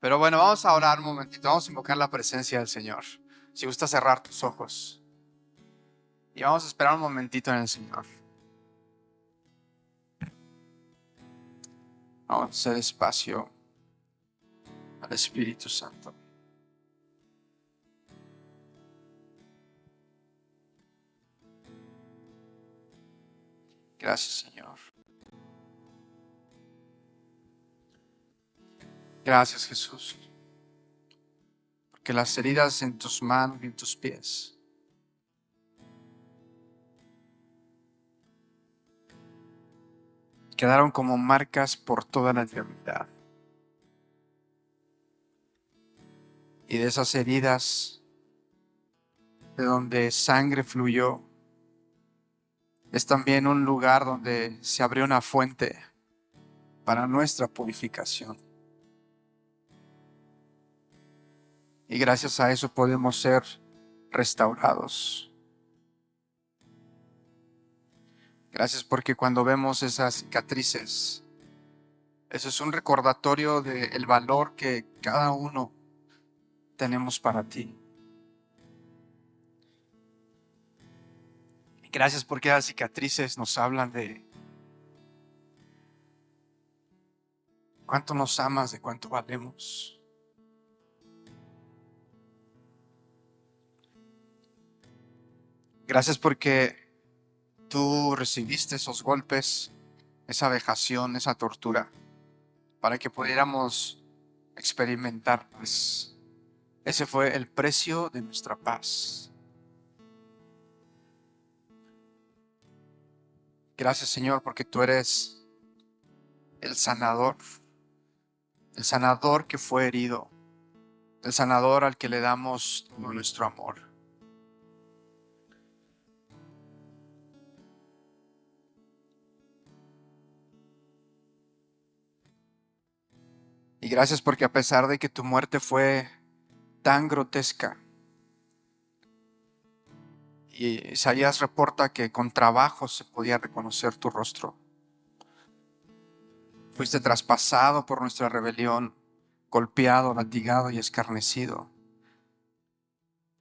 Pero bueno, vamos a orar un momentito, vamos a invocar la presencia del Señor. Si gusta cerrar tus ojos y vamos a esperar un momentito en el Señor. Vamos a hacer espacio al Espíritu Santo. Gracias, Señor. Gracias, Jesús, porque las heridas en tus manos y en tus pies quedaron como marcas por toda la eternidad. Y de esas heridas, de donde sangre fluyó, es también un lugar donde se abrió una fuente para nuestra purificación. Y gracias a eso podemos ser restaurados. Gracias porque cuando vemos esas cicatrices, eso es un recordatorio del valor que cada uno tenemos para ti. Y gracias porque las cicatrices nos hablan de cuánto nos amas, de cuánto valemos. Gracias porque tú recibiste esos golpes, esa vejación, esa tortura, para que pudiéramos experimentar paz. Ese fue el precio de nuestra paz. Gracias, Señor, porque tú eres el sanador que fue herido, el sanador al que le damos todo nuestro amor. Y gracias porque a pesar de que tu muerte fue tan grotesca, y Isaías reporta que con trabajo se podía reconocer tu rostro, fuiste traspasado por nuestra rebelión, golpeado, latigado y escarnecido.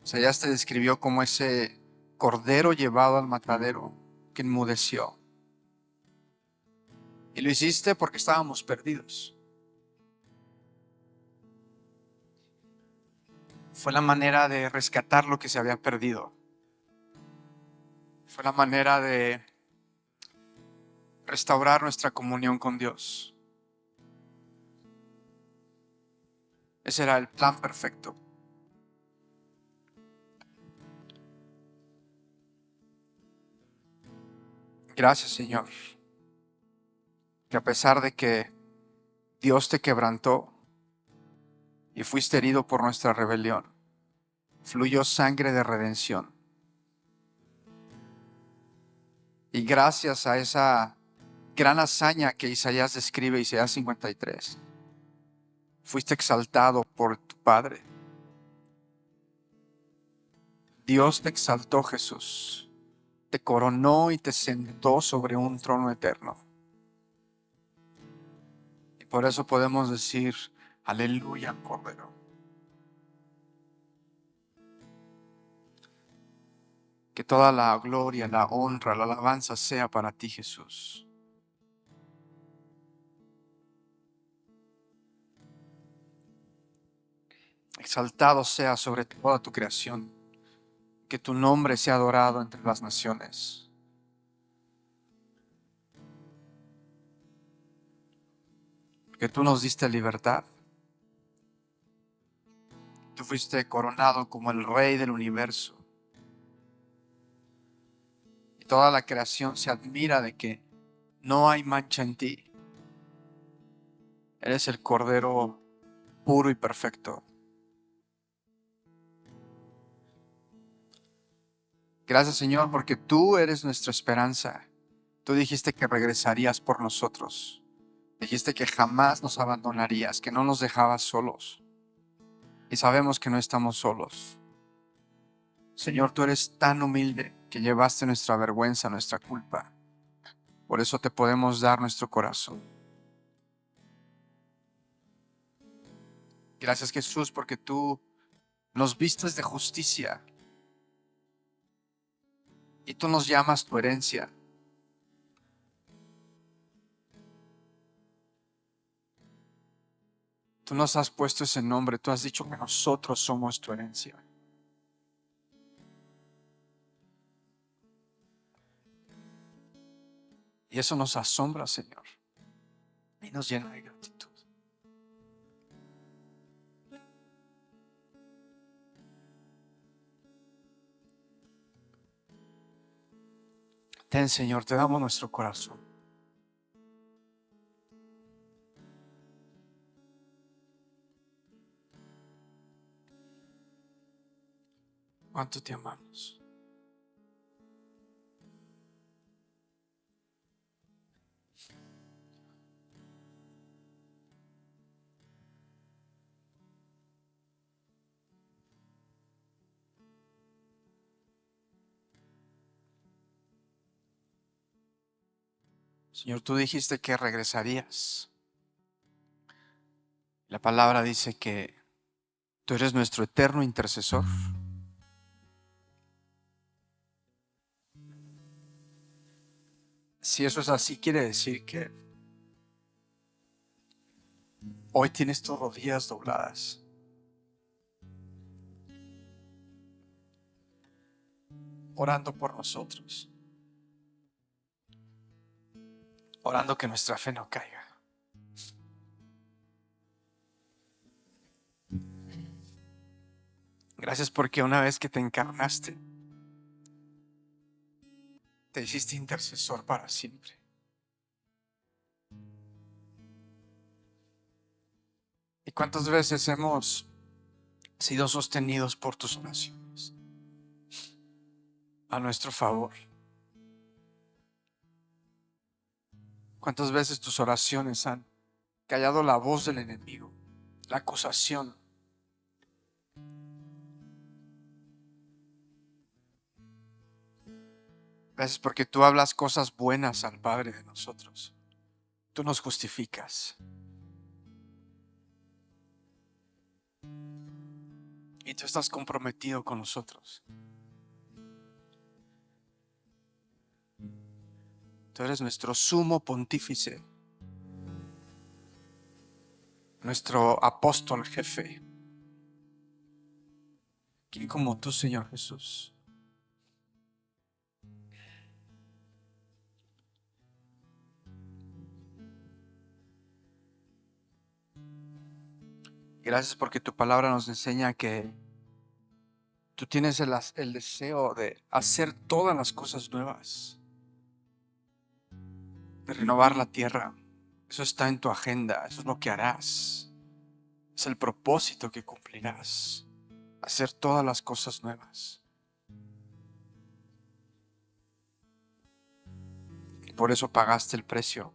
Isaías te describió como ese cordero llevado al matadero que enmudeció. Y lo hiciste porque estábamos perdidos. Fue la manera de rescatar lo que se había perdido. Fue la manera de restaurar nuestra comunión con Dios. Ese era el plan perfecto. Gracias, Señor, que a pesar de que Dios te quebrantó y fuiste herido por nuestra rebelión, fluyó sangre de redención. Y gracias a esa gran hazaña que Isaías describe, Isaías 53, fuiste exaltado por tu Padre. Dios te exaltó, Jesús, te coronó y te sentó sobre un trono eterno. Y por eso podemos decir, aleluya, Cordero. Que toda la gloria, la honra, la alabanza sea para ti, Jesús. Exaltado sea sobre toda tu creación. Que tu nombre sea adorado entre las naciones. Que tú nos diste libertad. Tú fuiste coronado como el Rey del universo. Y toda la creación se admira de que no hay mancha en ti. Eres el Cordero puro y perfecto. Gracias, Señor, porque tú eres nuestra esperanza. Tú dijiste que regresarías por nosotros. Dijiste que jamás nos abandonarías, que no nos dejabas solos. Y sabemos que no estamos solos. Señor, tú eres tan humilde que llevaste nuestra vergüenza, nuestra culpa. Por eso te podemos dar nuestro corazón. Gracias, Jesús, porque tú nos vistes de justicia y tú nos llamas tu herencia. Tú nos has puesto ese nombre, tú has dicho que nosotros somos tu herencia. Y eso nos asombra, Señor, y nos llena de gratitud. Ten, Señor, te damos nuestro corazón. Cuánto te amamos. Señor, tú dijiste que regresarías. La palabra dice que tú eres nuestro eterno intercesor. Si eso es así, quiere decir que hoy tienes tus rodillas dobladas, orando por nosotros, orando que nuestra fe no caiga. Gracias porque una vez que te encarnaste, te hiciste intercesor para siempre. ¿Y cuántas veces hemos sido sostenidos por tus oraciones a nuestro favor? ¿Cuántas veces tus oraciones han callado la voz del enemigo, la acusación? Gracias porque tú hablas cosas buenas al Padre de nosotros. Tú nos justificas. Y tú estás comprometido con nosotros. Tú eres nuestro sumo pontífice, nuestro apóstol jefe. ¿Quién como tú, Señor Jesús? Gracias porque tu palabra nos enseña que tú tienes el deseo de hacer todas las cosas nuevas, de renovar la tierra. Eso está en tu agenda, eso es lo que harás. Es el propósito que cumplirás, hacer todas las cosas nuevas. Y por eso pagaste el precio.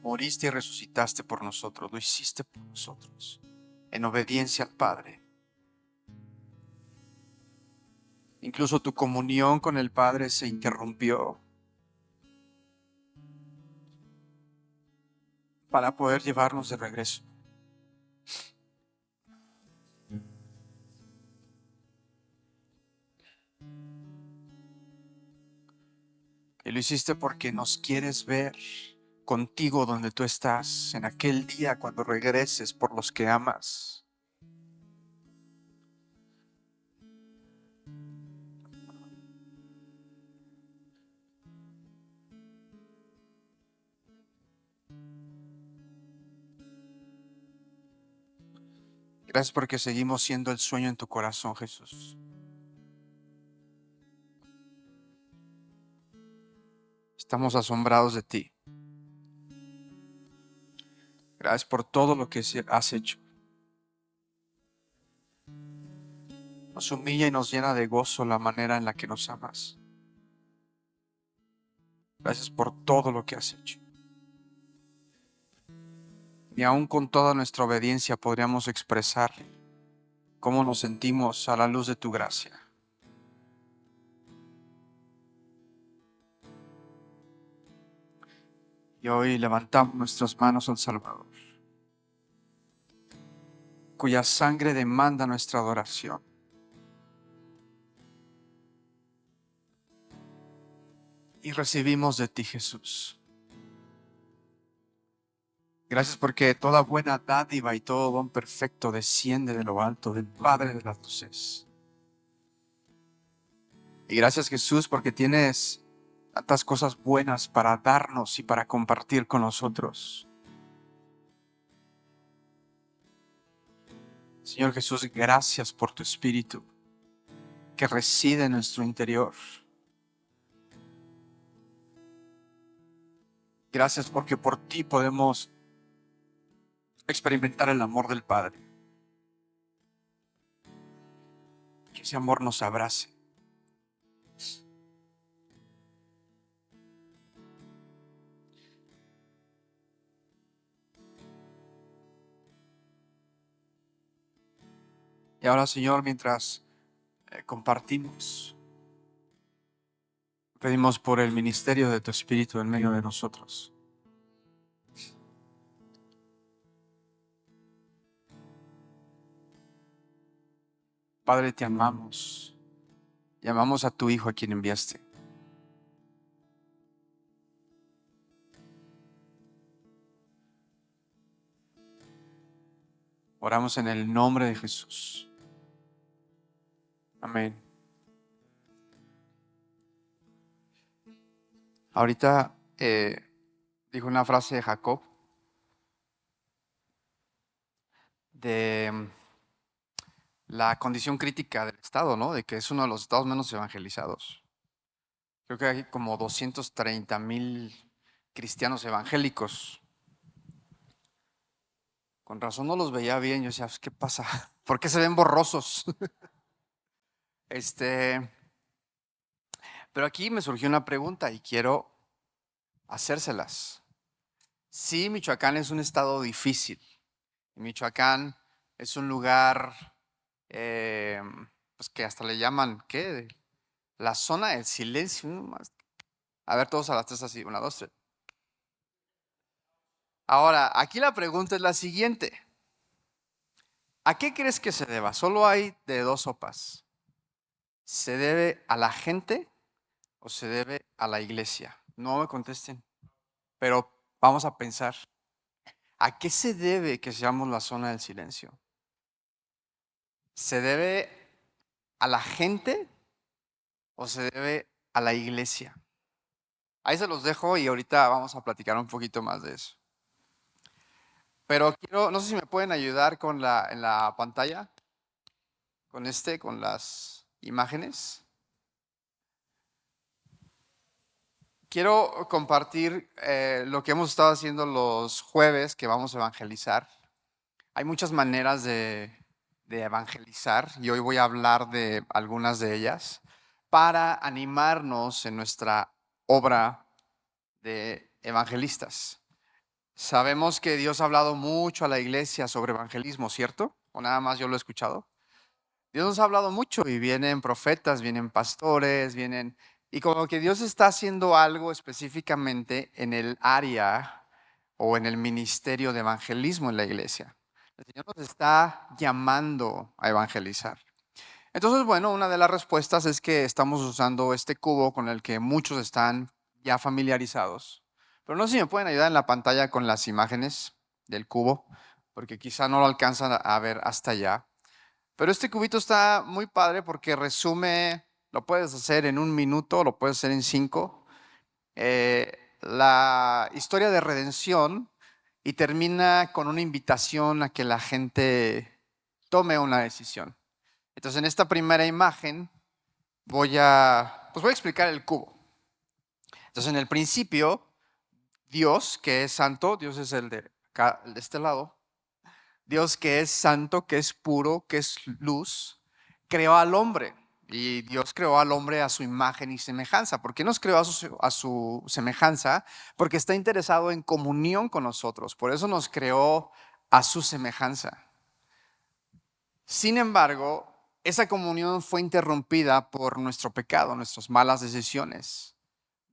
Moriste y resucitaste por nosotros, lo hiciste por nosotros, en obediencia al Padre. Incluso tu comunión con el Padre se interrumpió para poder llevarnos de regreso. Y lo hiciste porque nos quieres ver contigo donde tú estás, en aquel día cuando regreses por los que amas. Gracias porque seguimos siendo el sueño en tu corazón, Jesús. Estamos asombrados de ti. Gracias por todo lo que has hecho. Nos humilla y nos llena de gozo la manera en la que nos amas. Gracias por todo lo que has hecho. Y aún con toda nuestra obediencia podríamos expresar cómo nos sentimos a la luz de tu gracia. Y hoy levantamos nuestras manos al Salvador. cuya sangre demanda nuestra adoración. Y recibimos de ti, Jesús. Gracias porque toda buena dádiva y todo don perfecto desciende de lo alto del Padre de las luces. Y gracias, Jesús, porque tienes tantas cosas buenas para darnos y para compartir con nosotros. Señor Jesús, gracias por tu Espíritu que reside en nuestro interior. Gracias porque por ti podemos experimentar el amor del Padre. Que ese amor nos abrace. Y ahora, Señor, mientras compartimos, pedimos por el ministerio de tu Espíritu en medio de nosotros. Padre, te amamos. Y amamos a tu Hijo a quien enviaste. Oramos en el nombre de Jesús. Amén. Ahorita dijo una frase de Jacob de la condición crítica del Estado, ¿no? De que es uno de los estados menos evangelizados. Creo que hay como 230,000 cristianos evangélicos. Con razón no los veía bien. Yo decía, ¿qué pasa? ¿Por qué se ven borrosos? Pero aquí me surgió una pregunta y quiero hacérselas. Sí, Michoacán es un estado difícil. Michoacán es un lugar pues que hasta le llaman, ¿qué? La zona del silencio. A ver, todos a las tres así, 1, 2, 3. Ahora, aquí la pregunta es la siguiente. ¿A qué crees que se deba? Solo hay de dos sopas. ¿Se debe a la gente o se debe a la iglesia? No me contesten, pero vamos a pensar. ¿A qué se debe que seamos la zona del silencio? ¿Se debe a la gente o se debe a la iglesia? Ahí se los dejo y ahorita vamos a platicar un poquito más de eso. Pero no sé si me pueden ayudar en la pantalla, con las imágenes. Quiero compartir lo que hemos estado haciendo los jueves que vamos a evangelizar. Hay muchas maneras de evangelizar y hoy voy a hablar de algunas de ellas para animarnos en nuestra obra de evangelistas. Sabemos que Dios ha hablado mucho a la iglesia sobre evangelismo, ¿cierto? ¿O nada más yo lo he escuchado? Dios nos ha hablado mucho y vienen profetas, vienen pastores, y como que Dios está haciendo algo específicamente en el área o en el ministerio de evangelismo en la iglesia. El Señor nos está llamando a evangelizar. Entonces, bueno, una de las respuestas es que estamos usando este cubo con el que muchos están ya familiarizados. Pero no sé si me pueden ayudar en la pantalla con las imágenes del cubo, porque quizá no lo alcanzan a ver hasta allá. Pero este cubito está muy padre porque resume, lo puedes hacer en 1 minuto, lo puedes hacer en 5, la historia de redención y termina con una invitación a que la gente tome una decisión. Entonces, en esta primera imagen voy a explicar el cubo. Entonces, en el principio, Dios, que es santo, Dios es el de acá, el de este lado, Dios que es santo, que es puro, que es luz, creó al hombre. Y Dios creó al hombre a su imagen y semejanza. ¿Por qué nos creó a su semejanza? Porque está interesado en comunión con nosotros. Por eso nos creó a su semejanza. Sin embargo, esa comunión fue interrumpida por nuestro pecado, nuestras malas decisiones,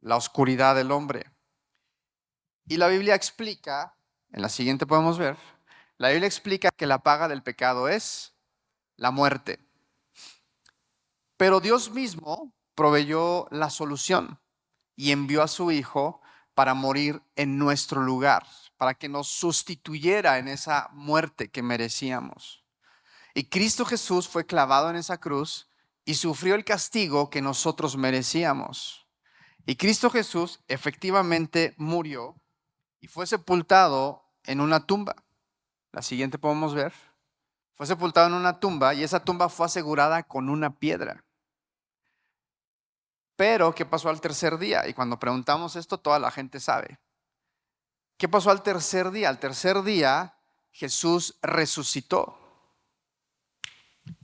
la oscuridad del hombre. Y la Biblia explica, en la siguiente podemos ver, La Biblia explica que la paga del pecado es la muerte. Pero Dios mismo proveyó la solución y envió a su Hijo para morir en nuestro lugar, para que nos sustituyera en esa muerte que merecíamos. Y Cristo Jesús fue clavado en esa cruz y sufrió el castigo que nosotros merecíamos. Y Cristo Jesús efectivamente murió y fue sepultado en una tumba. La siguiente podemos ver. Fue sepultado en una tumba y esa tumba fue asegurada con una piedra. Pero, ¿qué pasó al tercer día? Y cuando preguntamos esto, toda la gente sabe. ¿Qué pasó al tercer día? Al tercer día, Jesús resucitó.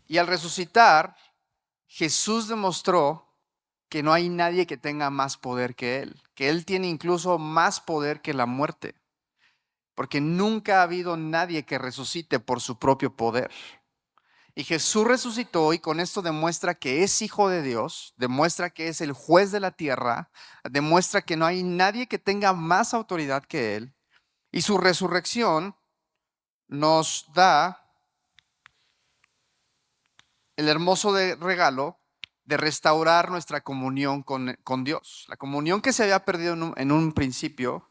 Y al resucitar, Jesús demostró que no hay nadie que tenga más poder que Él tiene incluso más poder que la muerte, porque nunca ha habido nadie que resucite por su propio poder. Y Jesús resucitó y con esto demuestra que es hijo de Dios, demuestra que es el juez de la tierra, demuestra que no hay nadie que tenga más autoridad que Él. Y su resurrección nos da el hermoso regalo de restaurar nuestra comunión con Dios. La comunión que se había perdido en un principio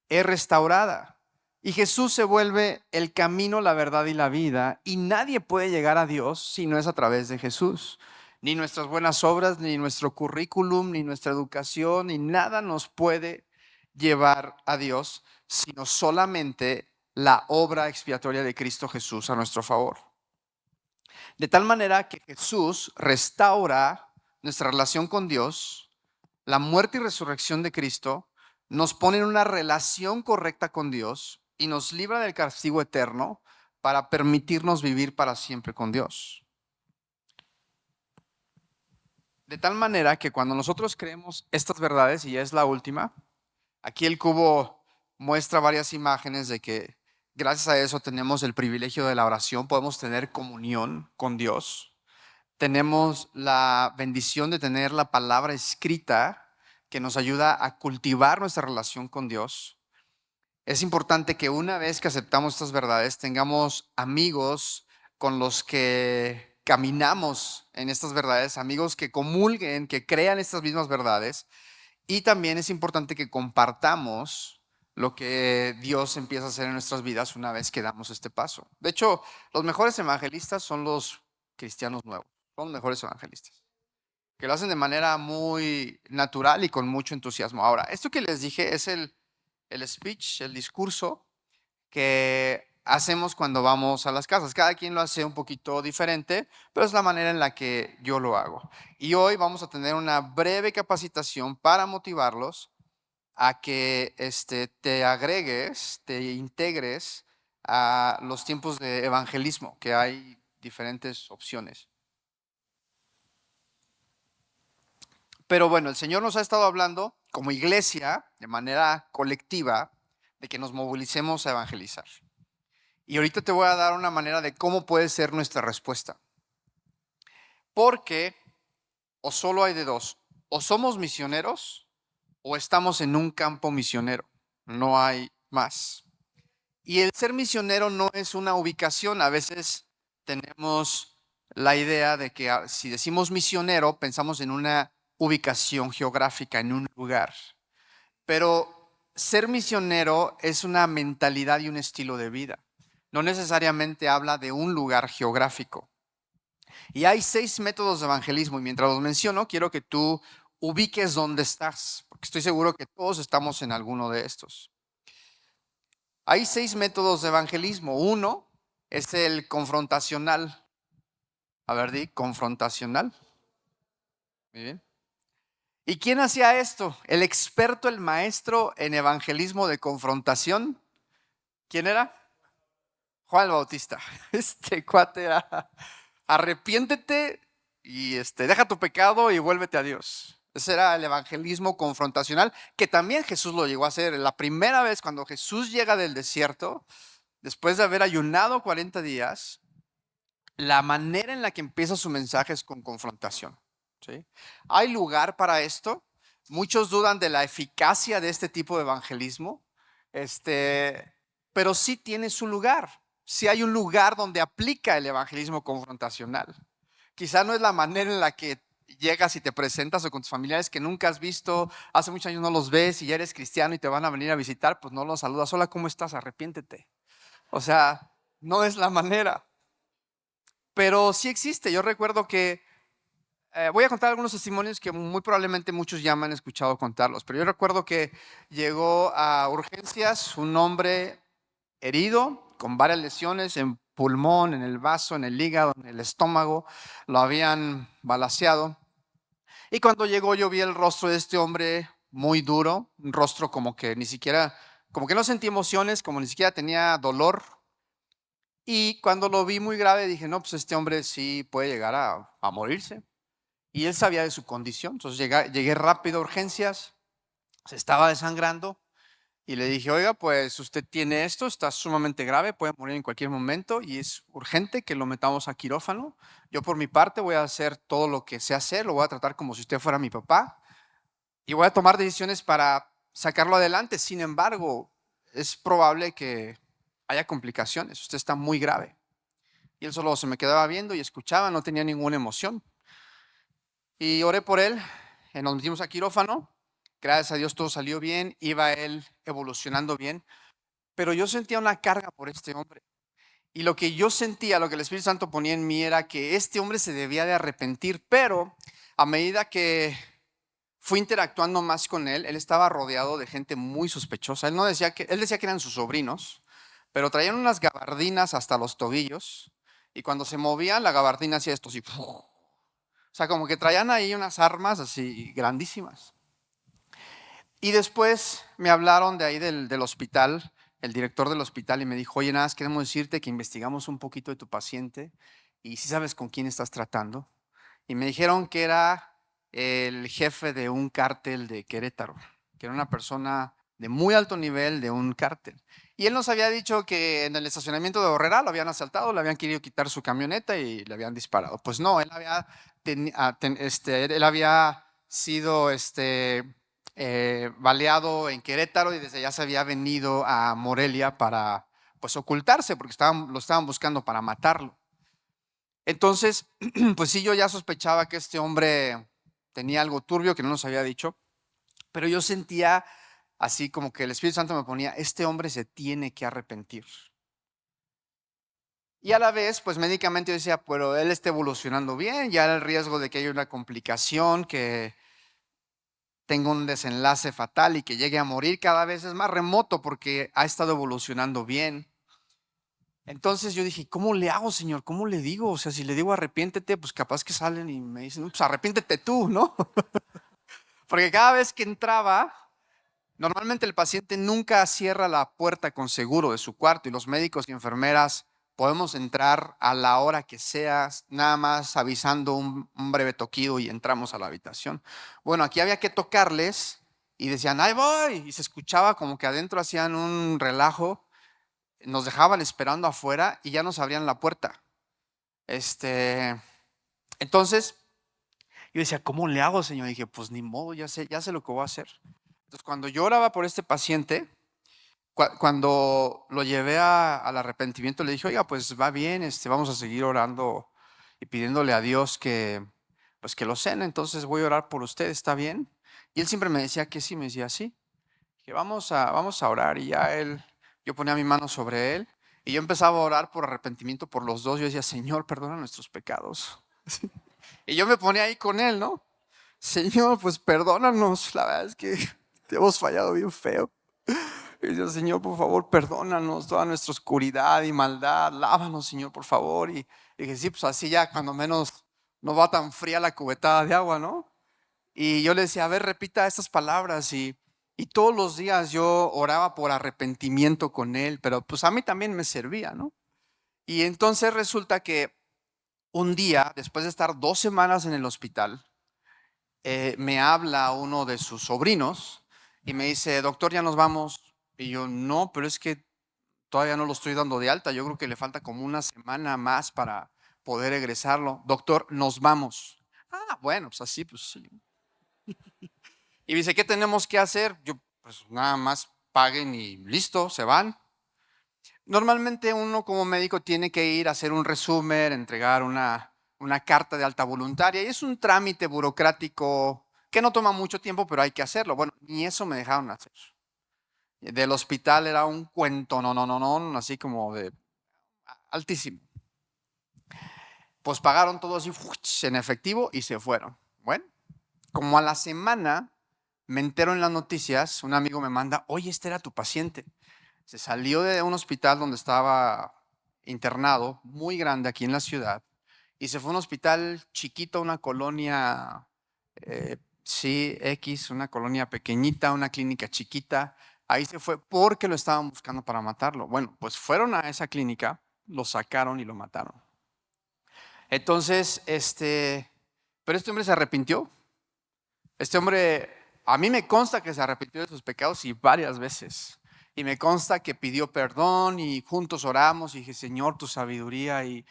es restaurada. Y Jesús se vuelve el camino, la verdad y la vida. Y nadie puede llegar a Dios si no es a través de Jesús. Ni nuestras buenas obras, ni nuestro currículum, ni nuestra educación, ni nada nos puede llevar a Dios, sino solamente la obra expiatoria de Cristo Jesús a nuestro favor. De tal manera que Jesús restaura nuestra relación con Dios, la muerte y resurrección de Cristo nos pone en una relación correcta con Dios y nos libra del castigo eterno para permitirnos vivir para siempre con Dios. De tal manera que cuando nosotros creemos estas verdades, y es la última, aquí el cubo muestra varias imágenes de que gracias a eso tenemos el privilegio de la oración, podemos tener comunión con Dios. Tenemos la bendición de tener la palabra escrita que nos ayuda a cultivar nuestra relación con Dios. Es importante que una vez que aceptamos estas verdades, tengamos amigos con los que caminamos en estas verdades, amigos que comulguen, que crean estas mismas verdades. Y también es importante que compartamos lo que Dios empieza a hacer en nuestras vidas una vez que damos este paso. De hecho, los mejores evangelistas son los cristianos nuevos. Son los mejores evangelistas, que lo hacen de manera muy natural y con mucho entusiasmo. Ahora, esto que les dije es el speech, el discurso que hacemos cuando vamos a las casas. Cada quien lo hace un poquito diferente, pero es la manera en la que yo lo hago. Y hoy vamos a tener una breve capacitación para motivarlos a que te agregues, te integres a los tiempos de evangelismo, que hay diferentes opciones. Pero bueno, el Señor nos ha estado hablando como iglesia, de manera colectiva, de que nos movilicemos a evangelizar. Y ahorita te voy a dar una manera de cómo puede ser nuestra respuesta. Porque o solo hay de dos, o somos misioneros o estamos en un campo misionero. No hay más. Y el ser misionero no es una ubicación. A veces tenemos la idea de que si decimos misionero, pensamos en una ubicación geográfica, en un lugar. Pero ser misionero es una mentalidad y un estilo de vida. No necesariamente habla de un lugar geográfico. Y hay 6 métodos de evangelismo y mientras los menciono, quiero que tú ubiques dónde estás, porque estoy seguro que todos estamos en alguno de estos. Hay 6 métodos de evangelismo. Uno es el confrontacional. A ver, di, confrontacional. Muy bien. ¿Y quién hacía esto? El experto, el maestro en evangelismo de confrontación. ¿Quién era? Juan el Bautista. Este cuate era, arrepiéntete y deja tu pecado y vuélvete a Dios. Ese era el evangelismo confrontacional, que también Jesús lo llegó a hacer. La primera vez cuando Jesús llega del desierto, después de haber ayunado 40 días, la manera en la que empieza su mensaje es con confrontación. ¿Sí? ¿Hay lugar para esto? Muchos dudan de la eficacia de este tipo de evangelismo, pero sí tiene su lugar. sí hay un lugar donde aplica el evangelismo confrontacional. Quizá no es la manera en la que llegas y te presentas o con tus familiares que nunca has visto, hace muchos años no los ves y ya eres cristiano y te van a venir a visitar, pues no los saludas. Hola, ¿cómo estás? Arrepiéntete. O sea, no es la manera. Pero sí existe. Yo recuerdo que voy a contar algunos testimonios que muy probablemente muchos ya me han escuchado contarlos, pero yo recuerdo que llegó a urgencias un hombre herido, con varias lesiones en pulmón, en el vaso, en el hígado, en el estómago, lo habían balaceado. Y cuando llegó yo vi el rostro de este hombre muy duro, un rostro como que ni siquiera, como que no sentí emociones, como ni siquiera tenía dolor. Y cuando lo vi muy grave dije, no, pues este hombre sí puede llegar a morirse. Y él sabía de su condición, entonces llegué rápido a urgencias, se estaba desangrando. Y le dije, oiga, pues usted tiene esto, está sumamente grave, puede morir en cualquier momento y es urgente que lo metamos a quirófano. Yo por mi parte voy a hacer todo lo que sé hacer, lo voy a tratar como si usted fuera mi papá y voy a tomar decisiones para sacarlo adelante. Sin embargo, es probable que haya complicaciones, usted está muy grave. Y él solo se me quedaba viendo y escuchaba, no tenía ninguna emoción. Y oré por él, nos metimos a quirófano, gracias a Dios todo salió bien, iba él evolucionando bien. Pero yo sentía una carga por este hombre. Y lo que yo sentía, lo que el Espíritu Santo ponía en mí era que este hombre se debía de arrepentir, pero a medida que fui interactuando más con él, él estaba rodeado de gente muy sospechosa. Él no decía que, él decía que eran sus sobrinos, pero traían unas gabardinas hasta los tobillos y cuando se movían la gabardina hacía esto así. O sea, como que traían ahí unas armas así grandísimas. Y después me hablaron de ahí del hospital, el director del hospital, y me dijo, oye, nada, más queremos decirte que investigamos un poquito de tu paciente y si sabes con quién estás tratando. Y me dijeron que era el jefe de un cártel de Querétaro, que era una persona de muy alto nivel de un cártel. Y él nos había dicho que en el estacionamiento de Borrera lo habían asaltado, le habían querido quitar su camioneta y le habían disparado. Pues no, él había sido baleado en Querétaro y desde allá se había venido a Morelia para pues ocultarse porque lo estaban buscando para matarlo. Entonces, pues sí, yo ya sospechaba que este hombre tenía algo turbio que no nos había dicho, pero yo sentía así como que el Espíritu Santo me ponía, este hombre se tiene que arrepentir. Y a la vez, pues médicamente yo decía, pero él está evolucionando bien, ya el riesgo de que haya una complicación, que tenga un desenlace fatal y que llegue a morir cada vez es más remoto porque ha estado evolucionando bien. Entonces yo dije, ¿cómo le hago, Señor? ¿Cómo le digo? O sea, si le digo arrepiéntete, pues capaz que salen y me dicen, pues arrepiéntete tú, ¿no? Porque cada vez que entraba, normalmente el paciente nunca cierra la puerta con seguro de su cuarto y los médicos y enfermeras podemos entrar a la hora que sea, nada más avisando un breve toquido y entramos a la habitación. Bueno, aquí había que tocarles y decían, ahí voy, y se escuchaba como que adentro hacían un relajo, nos dejaban esperando afuera y ya nos abrían la puerta. Entonces yo decía, ¿cómo le hago, Señor? Y dije, pues ni modo, ya sé lo que voy a hacer. Entonces, cuando yo oraba por este paciente, cuando lo llevé al arrepentimiento, le dije, oiga, pues va bien, vamos a seguir orando y pidiéndole a Dios que, pues que lo cene, entonces voy a orar por usted, ¿está bien? Y él siempre me decía que sí, me decía sí. Dije, vamos a orar y ya yo ponía mi mano sobre él y yo empezaba a orar por arrepentimiento por los dos. Yo decía, Señor, perdona nuestros pecados. Y yo me ponía ahí con él, ¿no? Señor, pues perdónanos, la verdad es que te hemos fallado bien feo. Y decía, Señor, por favor, perdónanos toda nuestra oscuridad y maldad, lávanos, Señor, por favor. Y dije, sí, pues así ya cuando menos no va tan fría la cubetada de agua, ¿no? Y yo le decía, a ver, repita estas palabras y todos los días yo oraba por arrepentimiento con él, pero pues a mí también me servía, ¿no? Y entonces resulta que un día, después de estar 2 semanas en el hospital, me habla uno de sus sobrinos y me dice, doctor, ya nos vamos. Y yo, no, pero es que todavía no lo estoy dando de alta. Yo creo que le falta como una semana más para poder egresarlo. Doctor, nos vamos. Ah, bueno, pues así, pues sí. Y dice, ¿qué tenemos que hacer? Yo, pues nada más paguen y listo, se van. Normalmente uno como médico tiene que ir a hacer un resumen, entregar una carta de alta voluntaria y es un trámite burocrático que no toma mucho tiempo, pero hay que hacerlo. Bueno, ni eso me dejaron hacer. Del hospital era un cuento, no, así como de altísimo. Pues pagaron todo así en efectivo y se fueron. Bueno, como a la semana me entero en las noticias, un amigo me manda, oye, este era tu paciente. Se salió de un hospital donde estaba internado, muy grande aquí en la ciudad, y se fue a un hospital chiquito, una colonia, sí, X, una colonia pequeñita, una clínica chiquita. Ahí se fue porque lo estaban buscando para matarlo. Bueno, pues fueron a esa clínica, lo sacaron y lo mataron. Entonces, pero este hombre se arrepintió. Este hombre, a mí me consta que se arrepintió de sus pecados y varias veces. Y me consta que pidió perdón y juntos oramos y dije, Señor, tu sabiduría y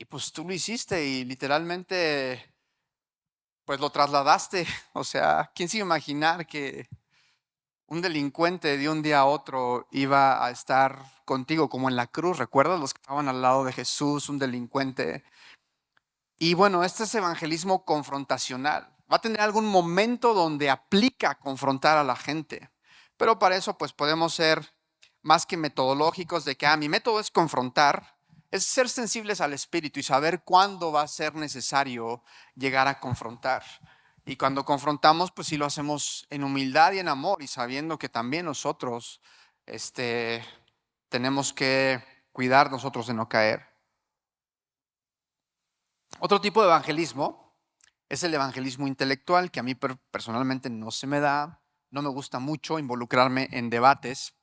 pues tú lo hiciste y literalmente pues lo trasladaste. O sea, ¿quién se iba a imaginar que un delincuente de un día a otro iba a estar contigo como en la cruz? ¿Recuerdas los que estaban al lado de Jesús, un delincuente? Y bueno, este es evangelismo confrontacional. Va a tener algún momento donde aplica confrontar a la gente. Pero para eso pues podemos ser más que metodológicos de que mi método es confrontar, es ser sensibles al espíritu y saber cuándo va a ser necesario llegar a confrontar. Y cuando confrontamos, pues sí lo hacemos en humildad y en amor y sabiendo que también nosotros tenemos que cuidar nosotros de no caer. Otro tipo de evangelismo es el evangelismo intelectual, que a mí personalmente no se me da, no me gusta mucho involucrarme en debates,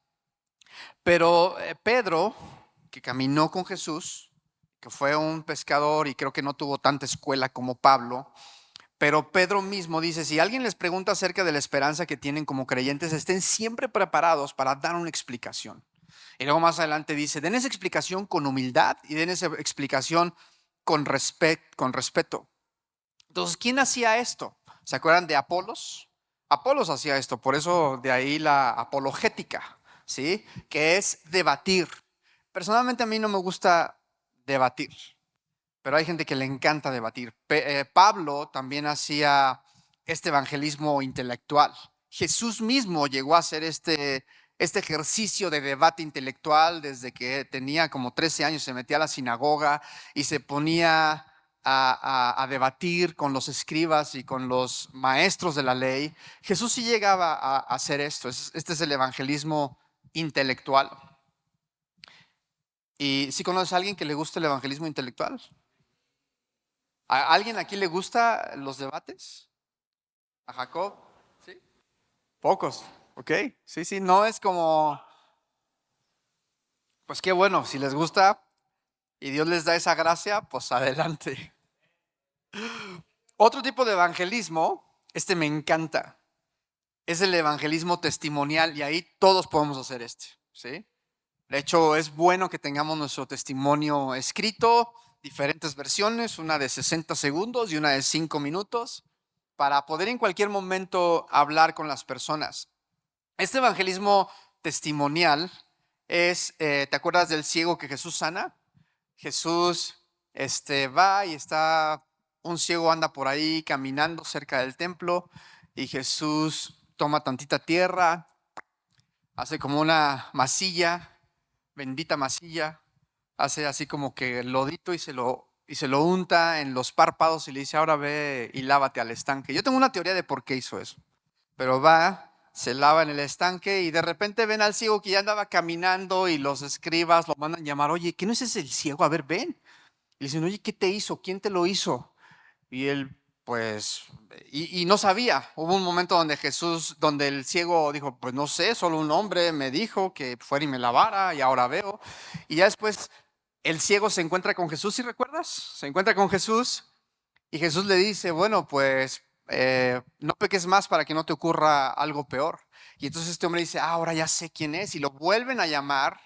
pero Pedro, que caminó con Jesús, que fue un pescador y creo que no tuvo tanta escuela como Pablo, pero Pedro mismo dice, si alguien les pregunta acerca de la esperanza que tienen como creyentes, estén siempre preparados para dar una explicación. Y luego más adelante dice, den esa explicación con humildad y den esa explicación con respeto. Entonces, ¿quién hacía esto? ¿Se acuerdan de Apolos? Apolos hacía esto, por eso de ahí la apologética, ¿sí? Que es debatir. Personalmente a mí no me gusta debatir, pero hay gente que le encanta debatir. Pablo también hacía este evangelismo intelectual. Jesús mismo llegó a hacer este ejercicio de debate intelectual desde que tenía como 13 años, se metía a la sinagoga y se ponía a debatir con los escribas y con los maestros de la ley. Jesús sí llegaba a hacer esto. Este es el evangelismo intelectual. ¿Y si conoces a alguien que le guste el evangelismo intelectual? ¿A alguien aquí le gusta los debates? ¿A Jacob? ¿Sí? Pocos, ¿ok? Sí, no es como, pues qué bueno, si les gusta y Dios les da esa gracia, pues adelante. Otro tipo de evangelismo, este me encanta, es el evangelismo testimonial y ahí todos podemos hacer ¿sí? De hecho, es bueno que tengamos nuestro testimonio escrito, diferentes versiones, una de 60 segundos y una de 5 minutos, para poder en cualquier momento hablar con las personas. Este evangelismo testimonial es, ¿te acuerdas del ciego que Jesús sana? Jesús va y está, un ciego anda por ahí caminando cerca del templo y Jesús toma tantita tierra, hace como una masilla, bendita masilla, hace así como que lodito y se lo unta en los párpados y le dice, ahora ve y lávate al estanque. Yo tengo una teoría de por qué hizo eso, pero va, se lava en el estanque y de repente ven al ciego que ya andaba caminando y los escribas lo mandan llamar, oye, ¿qué no es ese el ciego? A ver, ven. Y le dicen, oye, ¿qué te hizo? ¿Quién te lo hizo? Y él, pues, y no sabía. Hubo un momento donde el ciego dijo, pues no sé, solo un hombre me dijo que fuera y me lavara y ahora veo. Y ya después el ciego se encuentra con Jesús, ¿sí recuerdas? Se encuentra con Jesús y Jesús le dice, bueno, pues no peques más para que no te ocurra algo peor. Y entonces este hombre dice, ahora ya sé quién es. Y lo vuelven a llamar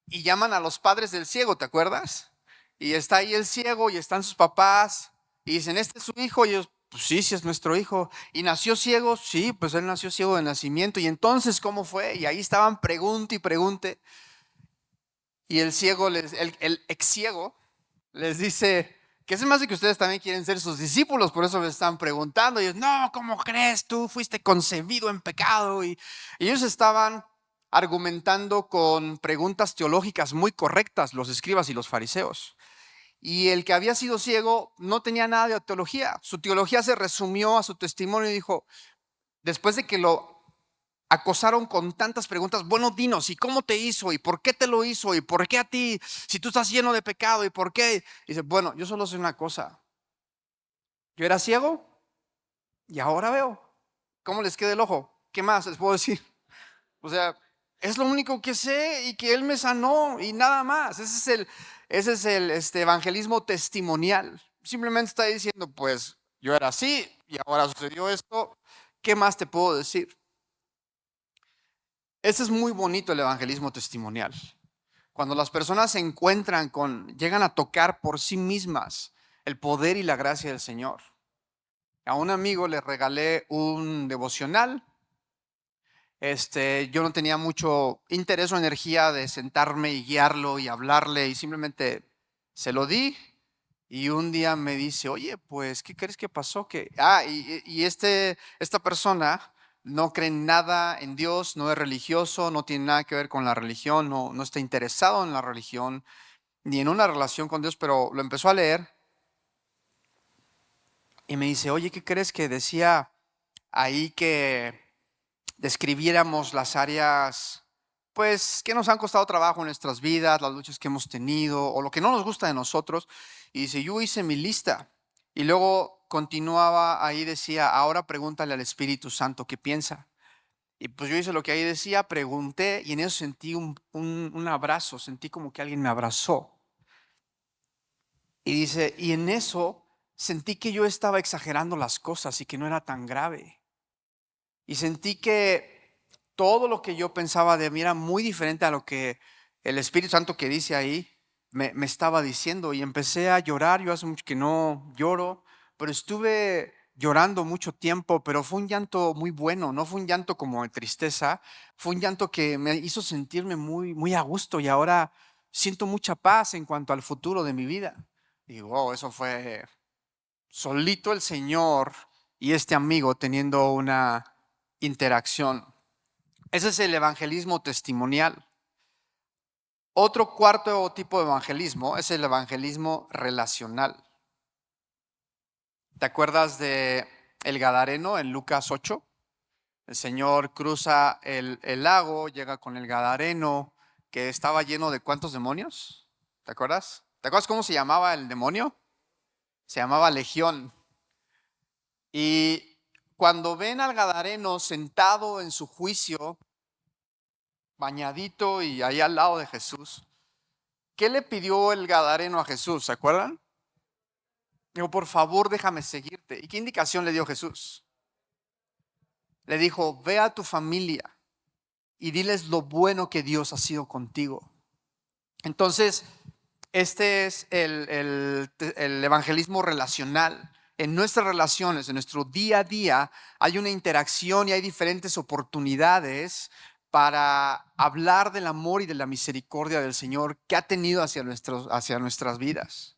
y llaman a los padres del ciego, ¿te acuerdas? Y está ahí el ciego y están sus papás y dicen, este es su hijo. Y ellos, pues sí, sí es nuestro hijo. ¿Y nació ciego? Sí, pues él nació ciego de nacimiento. Y entonces, ¿cómo fue? Y ahí estaban pregunte y pregunte. Y el ciego, el ex ciego, les dice que es más de que ustedes también quieren ser sus discípulos, por eso me están preguntando. Y ellos, no, ¿cómo crees? Tú fuiste concebido en pecado. Y ellos estaban argumentando con preguntas teológicas muy correctas, los escribas y los fariseos. Y el que había sido ciego no tenía nada de teología. Su teología se resumió a su testimonio y dijo, después de que lo acosaron con tantas preguntas, bueno, dinos, ¿y cómo te hizo? ¿Y por qué te lo hizo? ¿Y por qué a ti? Si tú estás lleno de pecado, ¿y por qué? Y dice, bueno, yo solo sé una cosa. Yo era ciego y ahora veo. ¿Cómo les queda el ojo? ¿Qué más les puedo decir? O sea, es lo único que sé y que Él me sanó y nada más. Ese es el evangelismo testimonial. Simplemente está diciendo, pues yo era así y ahora sucedió esto. ¿Qué más te puedo decir? Ese es muy bonito el evangelismo testimonial. Cuando las personas se encuentran llegan a tocar por sí mismas el poder y la gracia del Señor. A un amigo le regalé un devocional. Yo no tenía mucho interés o energía de sentarme y guiarlo y hablarle y simplemente se lo di y un día me dice, oye, pues, ¿qué crees que pasó? Esta persona no cree en nada en Dios, no es religioso, no tiene nada que ver con la religión, no está interesado en la religión ni en una relación con Dios, pero lo empezó a leer y me dice, oye, ¿qué crees que decía ahí que describiéramos las áreas, pues, que nos han costado trabajo en nuestras vidas, las luchas que hemos tenido o lo que no nos gusta de nosotros? Y dice, yo hice mi lista. Y luego continuaba ahí, decía, ahora pregúntale al Espíritu Santo qué piensa. Y pues yo hice lo que ahí decía, pregunté y en eso sentí un abrazo, sentí como que alguien me abrazó. Y dice, y en eso sentí que yo estaba exagerando las cosas y que no era tan grave. Y sentí que todo lo que yo pensaba de mí era muy diferente a lo que el Espíritu Santo que dice ahí me estaba diciendo. Y empecé a llorar. Yo hace mucho que no lloro, pero estuve llorando mucho tiempo, pero fue un llanto muy bueno, no fue un llanto como de tristeza, fue un llanto que me hizo sentirme muy, muy a gusto y ahora siento mucha paz en cuanto al futuro de mi vida. Y wow, eso fue solito el Señor y este amigo teniendo una interacción. Ese es el evangelismo testimonial. Otro cuarto tipo de evangelismo es el evangelismo relacional. ¿Te acuerdas de el Gadareno en Lucas 8? El Señor cruza el lago, llega con el Gadareno, que estaba lleno de ¿cuántos demonios? ¿Te acuerdas? ¿Te acuerdas cómo se llamaba el demonio? Se llamaba Legión. Y cuando ven al Gadareno sentado en su juicio, bañadito y ahí al lado de Jesús, ¿qué le pidió el Gadareno a Jesús? ¿Se acuerdan? Dijo, por favor, déjame seguirte. ¿Y qué indicación le dio Jesús? Le dijo, ve a tu familia y diles lo bueno que Dios ha sido contigo. Entonces, este es el evangelismo relacional. En nuestras relaciones, en nuestro día a día, hay una interacción y hay diferentes oportunidades para hablar del amor y de la misericordia del Señor que ha tenido hacia nuestras vidas.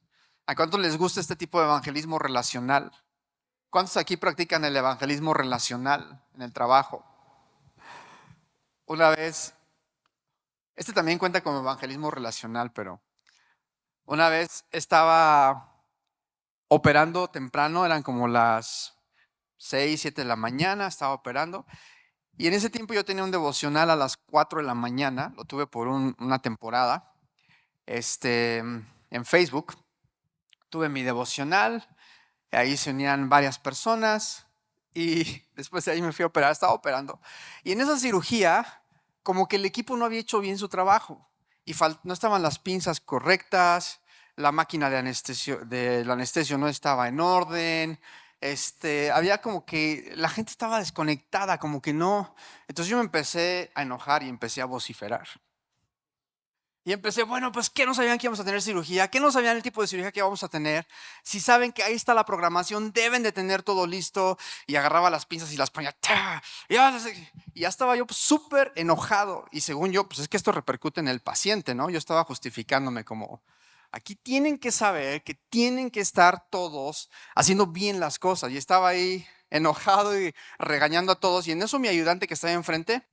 ¿A cuántos les gusta este tipo de evangelismo relacional? ¿Cuántos aquí practican el evangelismo relacional en el trabajo? Una vez, este también cuenta como evangelismo relacional, pero una vez estaba operando temprano, eran como las 6, 7 de la mañana, estaba operando. Y en ese tiempo yo tenía un devocional a las 4 de la mañana, lo tuve por una temporada, en Facebook. Tuve mi devocional, ahí se unían varias personas y después de ahí me fui a operar, estaba operando. Y en esa cirugía, como que el equipo no había hecho bien su trabajo y no estaban las pinzas correctas, la máquina del anestesio no estaba en orden, había como que la gente estaba desconectada, como que no. Entonces yo me empecé a enojar y empecé a vociferar. Y empecé, bueno, pues ¿qué no sabían que íbamos a tener cirugía? ¿Qué no sabían el tipo de cirugía que vamos a tener? Si saben que ahí está la programación, deben de tener todo listo. Y agarraba las pinzas y las ponía. ¡Ta! Y ya estaba yo pues, súper enojado. Y según yo, pues es que esto repercute en el paciente, ¿no? Yo estaba justificándome como, aquí tienen que saber que tienen que estar todos haciendo bien las cosas. Y estaba ahí enojado y regañando a todos. Y en eso mi ayudante que estaba enfrente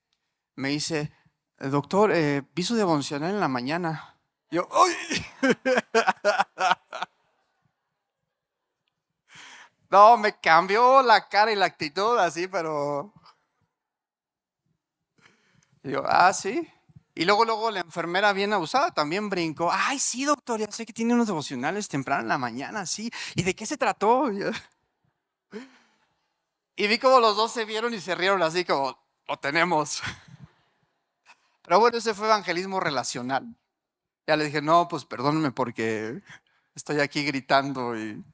me dice, doctor, vi su devocional en la mañana. Yo, ¡ay! No, me cambió la cara y la actitud así, pero yo, sí. Y luego la enfermera bien abusada también brincó. Ay, sí, doctor, ya sé que tiene unos devocionales temprano en la mañana, sí. ¿Y de qué se trató? Y vi como los dos se vieron y se rieron así como, lo tenemos. Pero bueno, ese fue evangelismo relacional. Ya le dije, no, pues perdónenme porque estoy aquí gritando y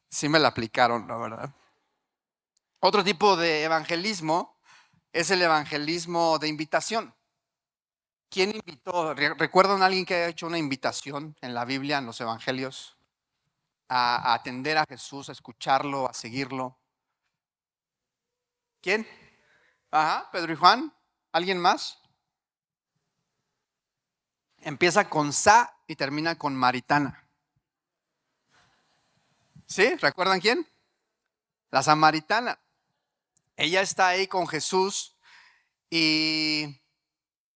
sí me la aplicaron, la verdad. Otro tipo de evangelismo es el evangelismo de invitación. ¿Quién invitó? ¿Recuerdan a alguien que haya hecho una invitación en la Biblia, en los evangelios, a atender a Jesús, a escucharlo, a seguirlo? ¿Quién? Ajá, Pedro y Juan. ¿Alguien más? Empieza con Sa y termina con Maritana. ¿Sí? ¿Recuerdan quién? La samaritana. Ella está ahí con Jesús y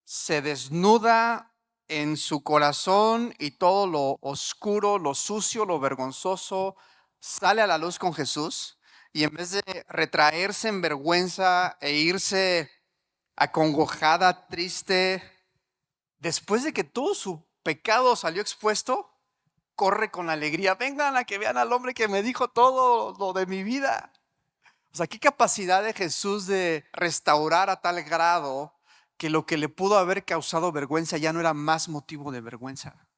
se desnuda en su corazón y todo lo oscuro, lo sucio, lo vergonzoso sale a la luz con Jesús y en vez de retraerse en vergüenza e irse acongojada, triste, después de que todo su pecado salió expuesto, corre con alegría. Vengan a que vean al hombre que me dijo todo lo de mi vida. O sea, qué capacidad de Jesús de restaurar a tal grado que lo que le pudo haber causado vergüenza ya no era más motivo de vergüenza.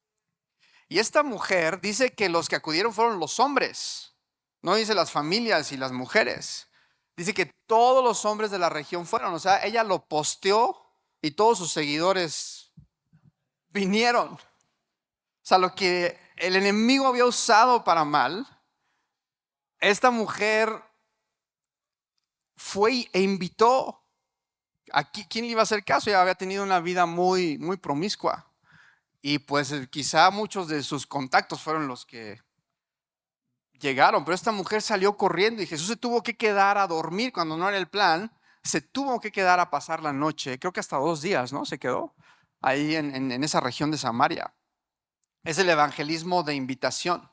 Y esta mujer dice que los que acudieron fueron los hombres, no dice las familias y las mujeres. Dice que todos los hombres de la región fueron, o sea, ella lo posteó y todos sus seguidores vinieron. O sea, lo que el enemigo había usado para mal, esta mujer fue e invitó. Aquí, ¿quién le iba a hacer caso? Ella había tenido una vida muy, muy promiscua. Y pues quizá muchos de sus contactos fueron los que llegaron, pero esta mujer salió corriendo y Jesús se tuvo que quedar a dormir cuando no era el plan, se tuvo que quedar a pasar la noche, creo que hasta 2 días, ¿no? Se quedó ahí en esa región de Samaria. Es el evangelismo de invitación.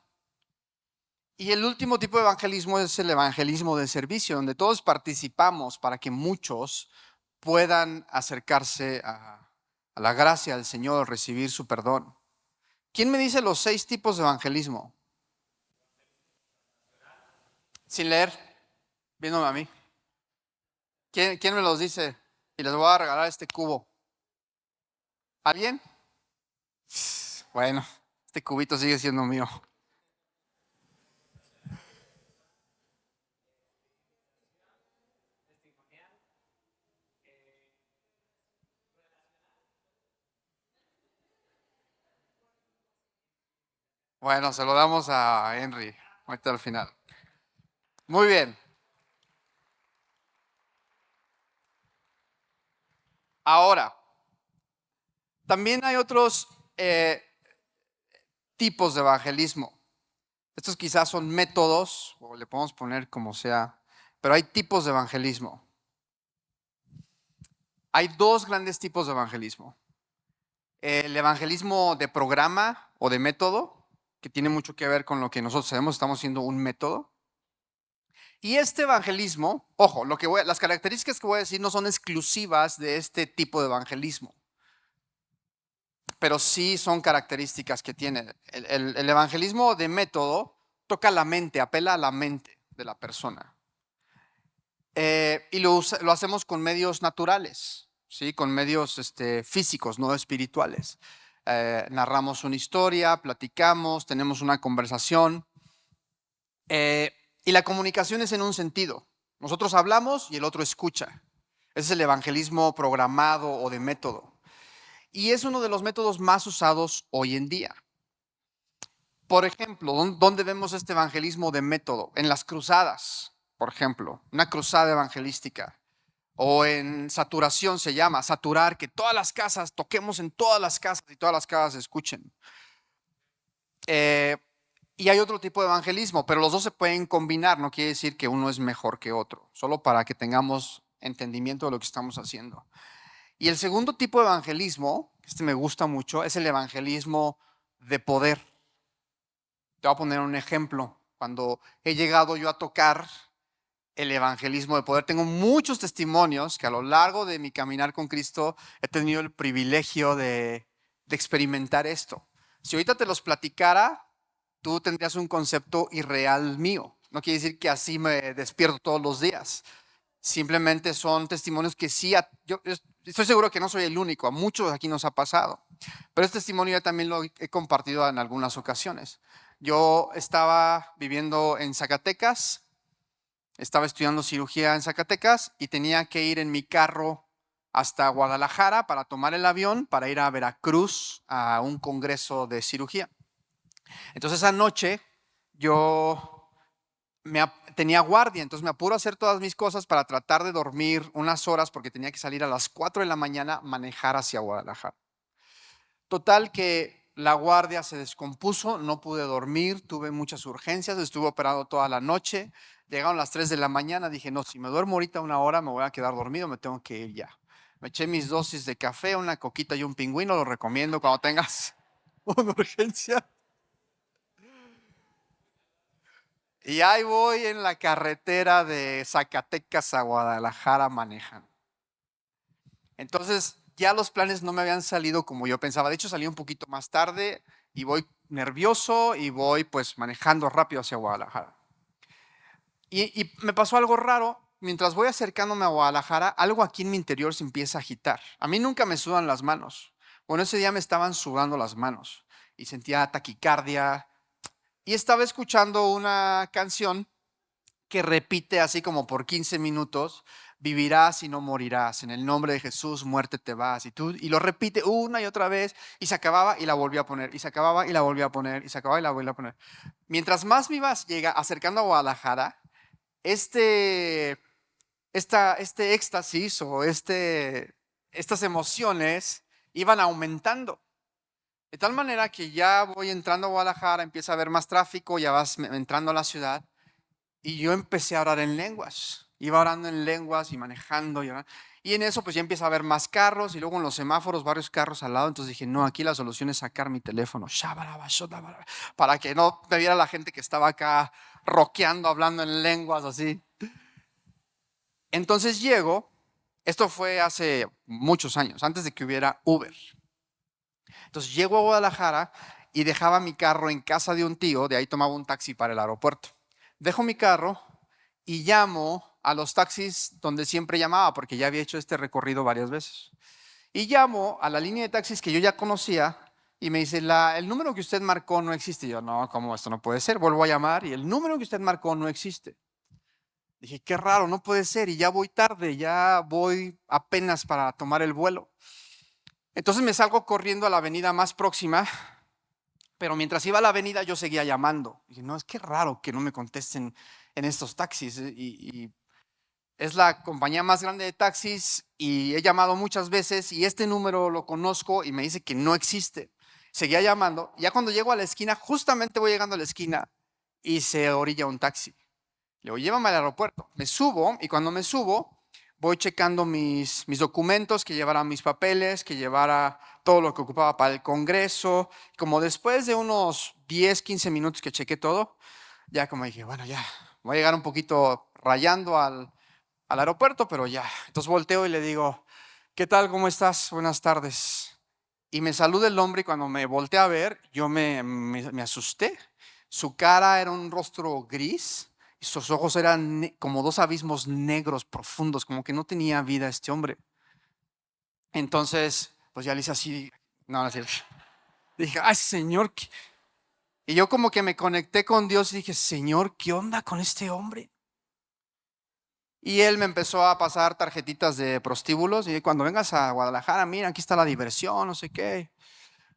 Y el último tipo de evangelismo es el evangelismo de servicio, donde todos participamos para que muchos puedan acercarse a la gracia del Señor, recibir su perdón. ¿Quién me dice los 6 tipos de evangelismo? Sin leer, viéndome a mí. ¿Quién me los dice? Y les voy a regalar este cubo. ¿Alguien? Bueno, este cubito sigue siendo mío. Bueno, se lo damos a Henry, ahorita al final. Muy bien. Ahora, también hay otros tipos de evangelismo. Estos quizás son métodos, o le podemos poner como sea, pero hay tipos de evangelismo. Hay 2 grandes tipos de evangelismo. El evangelismo de programa o de método, que tiene mucho que ver con lo que nosotros sabemos, estamos haciendo un método. Y este evangelismo, ojo, las características que voy a decir no son exclusivas de este tipo de evangelismo, pero sí son características que tiene. El evangelismo de método toca la mente, apela a la mente de la persona. Y lo hacemos con medios naturales, ¿sí? Con medios físicos, no espirituales. Narramos una historia, platicamos, tenemos una conversación. Y la comunicación es en un sentido. Nosotros hablamos y el otro escucha. Ese es el evangelismo programado o de método. Y es uno de los métodos más usados hoy en día. Por ejemplo, ¿dónde vemos este evangelismo de método? En las cruzadas, por ejemplo, una cruzada evangelística. O en saturación se llama, saturar, que todas las casas, toquemos en todas las casas y todas las casas escuchen. Y hay otro tipo de evangelismo, pero los dos se pueden combinar, no quiere decir que uno es mejor que otro, solo para que tengamos entendimiento de lo que estamos haciendo. Y el segundo tipo de evangelismo, este me gusta mucho, es el evangelismo de poder. Te voy a poner un ejemplo. Cuando he llegado yo a tocar el evangelismo de poder, tengo muchos testimonios que a lo largo de mi caminar con Cristo he tenido el privilegio de experimentar esto. Si ahorita te los platicara, tú tendrías un concepto irreal mío. No quiere decir que así me despierto todos los días. Simplemente son testimonios que sí, yo estoy seguro que no soy el único, a muchos aquí nos ha pasado. Pero este testimonio ya también lo he compartido en algunas ocasiones. Yo estaba viviendo en Zacatecas, estaba estudiando cirugía en Zacatecas y tenía que ir en mi carro hasta Guadalajara para tomar el avión para ir a Veracruz a un congreso de cirugía. Entonces esa noche yo tenía guardia, entonces me apuro a hacer todas mis cosas para tratar de dormir unas horas porque tenía que salir a las 4 de la mañana, manejar hacia Guadalajara. Total que la guardia se descompuso, no pude dormir, tuve muchas urgencias, estuve operado toda la noche, llegaron las 3 de la mañana, dije, no, si me duermo ahorita una hora me voy a quedar dormido, me tengo que ir ya. Me eché mis dosis de café, una coquita y un pingüino, lo recomiendo cuando tengas una urgencia. Y ahí voy en la carretera de Zacatecas a Guadalajara manejando. Entonces ya los planes no me habían salido como yo pensaba. De hecho salí un poquito más tarde y voy nervioso y voy pues manejando rápido hacia Guadalajara. Y me pasó algo raro. Mientras voy acercándome a Guadalajara, algo aquí en mi interior se empieza a agitar. A mí nunca me sudan las manos. Bueno, ese día me estaban sudando las manos y sentía taquicardia. Y estaba escuchando una canción que repite así como por 15 minutos, vivirás y no morirás, en el nombre de Jesús, muerte te vas, y lo repite una y otra vez, y se acababa y la volvía a poner, y se acababa y la volvía a poner, y se acababa y la volvía a poner. Mientras más me ibas acercando a Guadalajara, este, este éxtasis o estas emociones iban aumentando. De tal manera que ya voy entrando a Guadalajara, empieza a haber más tráfico, ya vas entrando a la ciudad. Y yo empecé a orar en lenguas. Iba orando en lenguas y manejando. Y en eso pues ya empieza a haber más carros y luego en los semáforos varios carros al lado. Entonces dije, no, aquí la solución es sacar mi teléfono. Para que no me viera la gente que estaba acá rockeando, hablando en lenguas así. Entonces llego, esto fue hace muchos años, antes de que hubiera Uber. Entonces llego a Guadalajara y dejaba mi carro en casa de un tío, de ahí tomaba un taxi para el aeropuerto. Dejo mi carro y llamo a los taxis donde siempre llamaba, porque ya había hecho este recorrido varias veces. Y llamo a la línea de taxis que yo ya conocía y me dice, el número que usted marcó no existe. Y yo, no, ¿cómo esto no puede ser? Vuelvo a llamar y el número que usted marcó no existe. Dije, qué raro, no puede ser. Y ya voy tarde, ya voy apenas para tomar el vuelo. Entonces me salgo corriendo a la avenida más próxima, pero mientras iba a la avenida yo seguía llamando. Dije, no, es que raro que no me contesten en estos taxis. Y es la compañía más grande de taxis y he llamado muchas veces y este número lo conozco y me dice que no existe. Seguía llamando. Ya cuando llego a la esquina, justamente voy llegando a la esquina y se orilla un taxi. Le digo, llévame al aeropuerto. Me subo y cuando me subo voy checando mis documentos, que llevara mis papeles, que llevara todo lo que ocupaba para el congreso. Como después de unos 10, 15 minutos que chequé todo, ya como dije, bueno, ya voy a llegar un poquito rayando al aeropuerto, pero ya. Entonces volteo y le digo, ¿qué tal? ¿Cómo estás? Buenas tardes. Y me saluda el hombre y cuando me volteé a ver, yo me asusté. Su cara era un rostro gris y sus ojos eran como dos abismos negros profundos, como que no tenía vida este hombre. Entonces, pues ya le hice así, no, no es cierto. Dije, ay, Señor. Y yo como que me conecté con Dios y dije, Señor, ¿qué onda con este hombre? Y él me empezó a pasar tarjetitas de prostíbulos y cuando vengas a Guadalajara, mira, aquí está la diversión, no sé qué.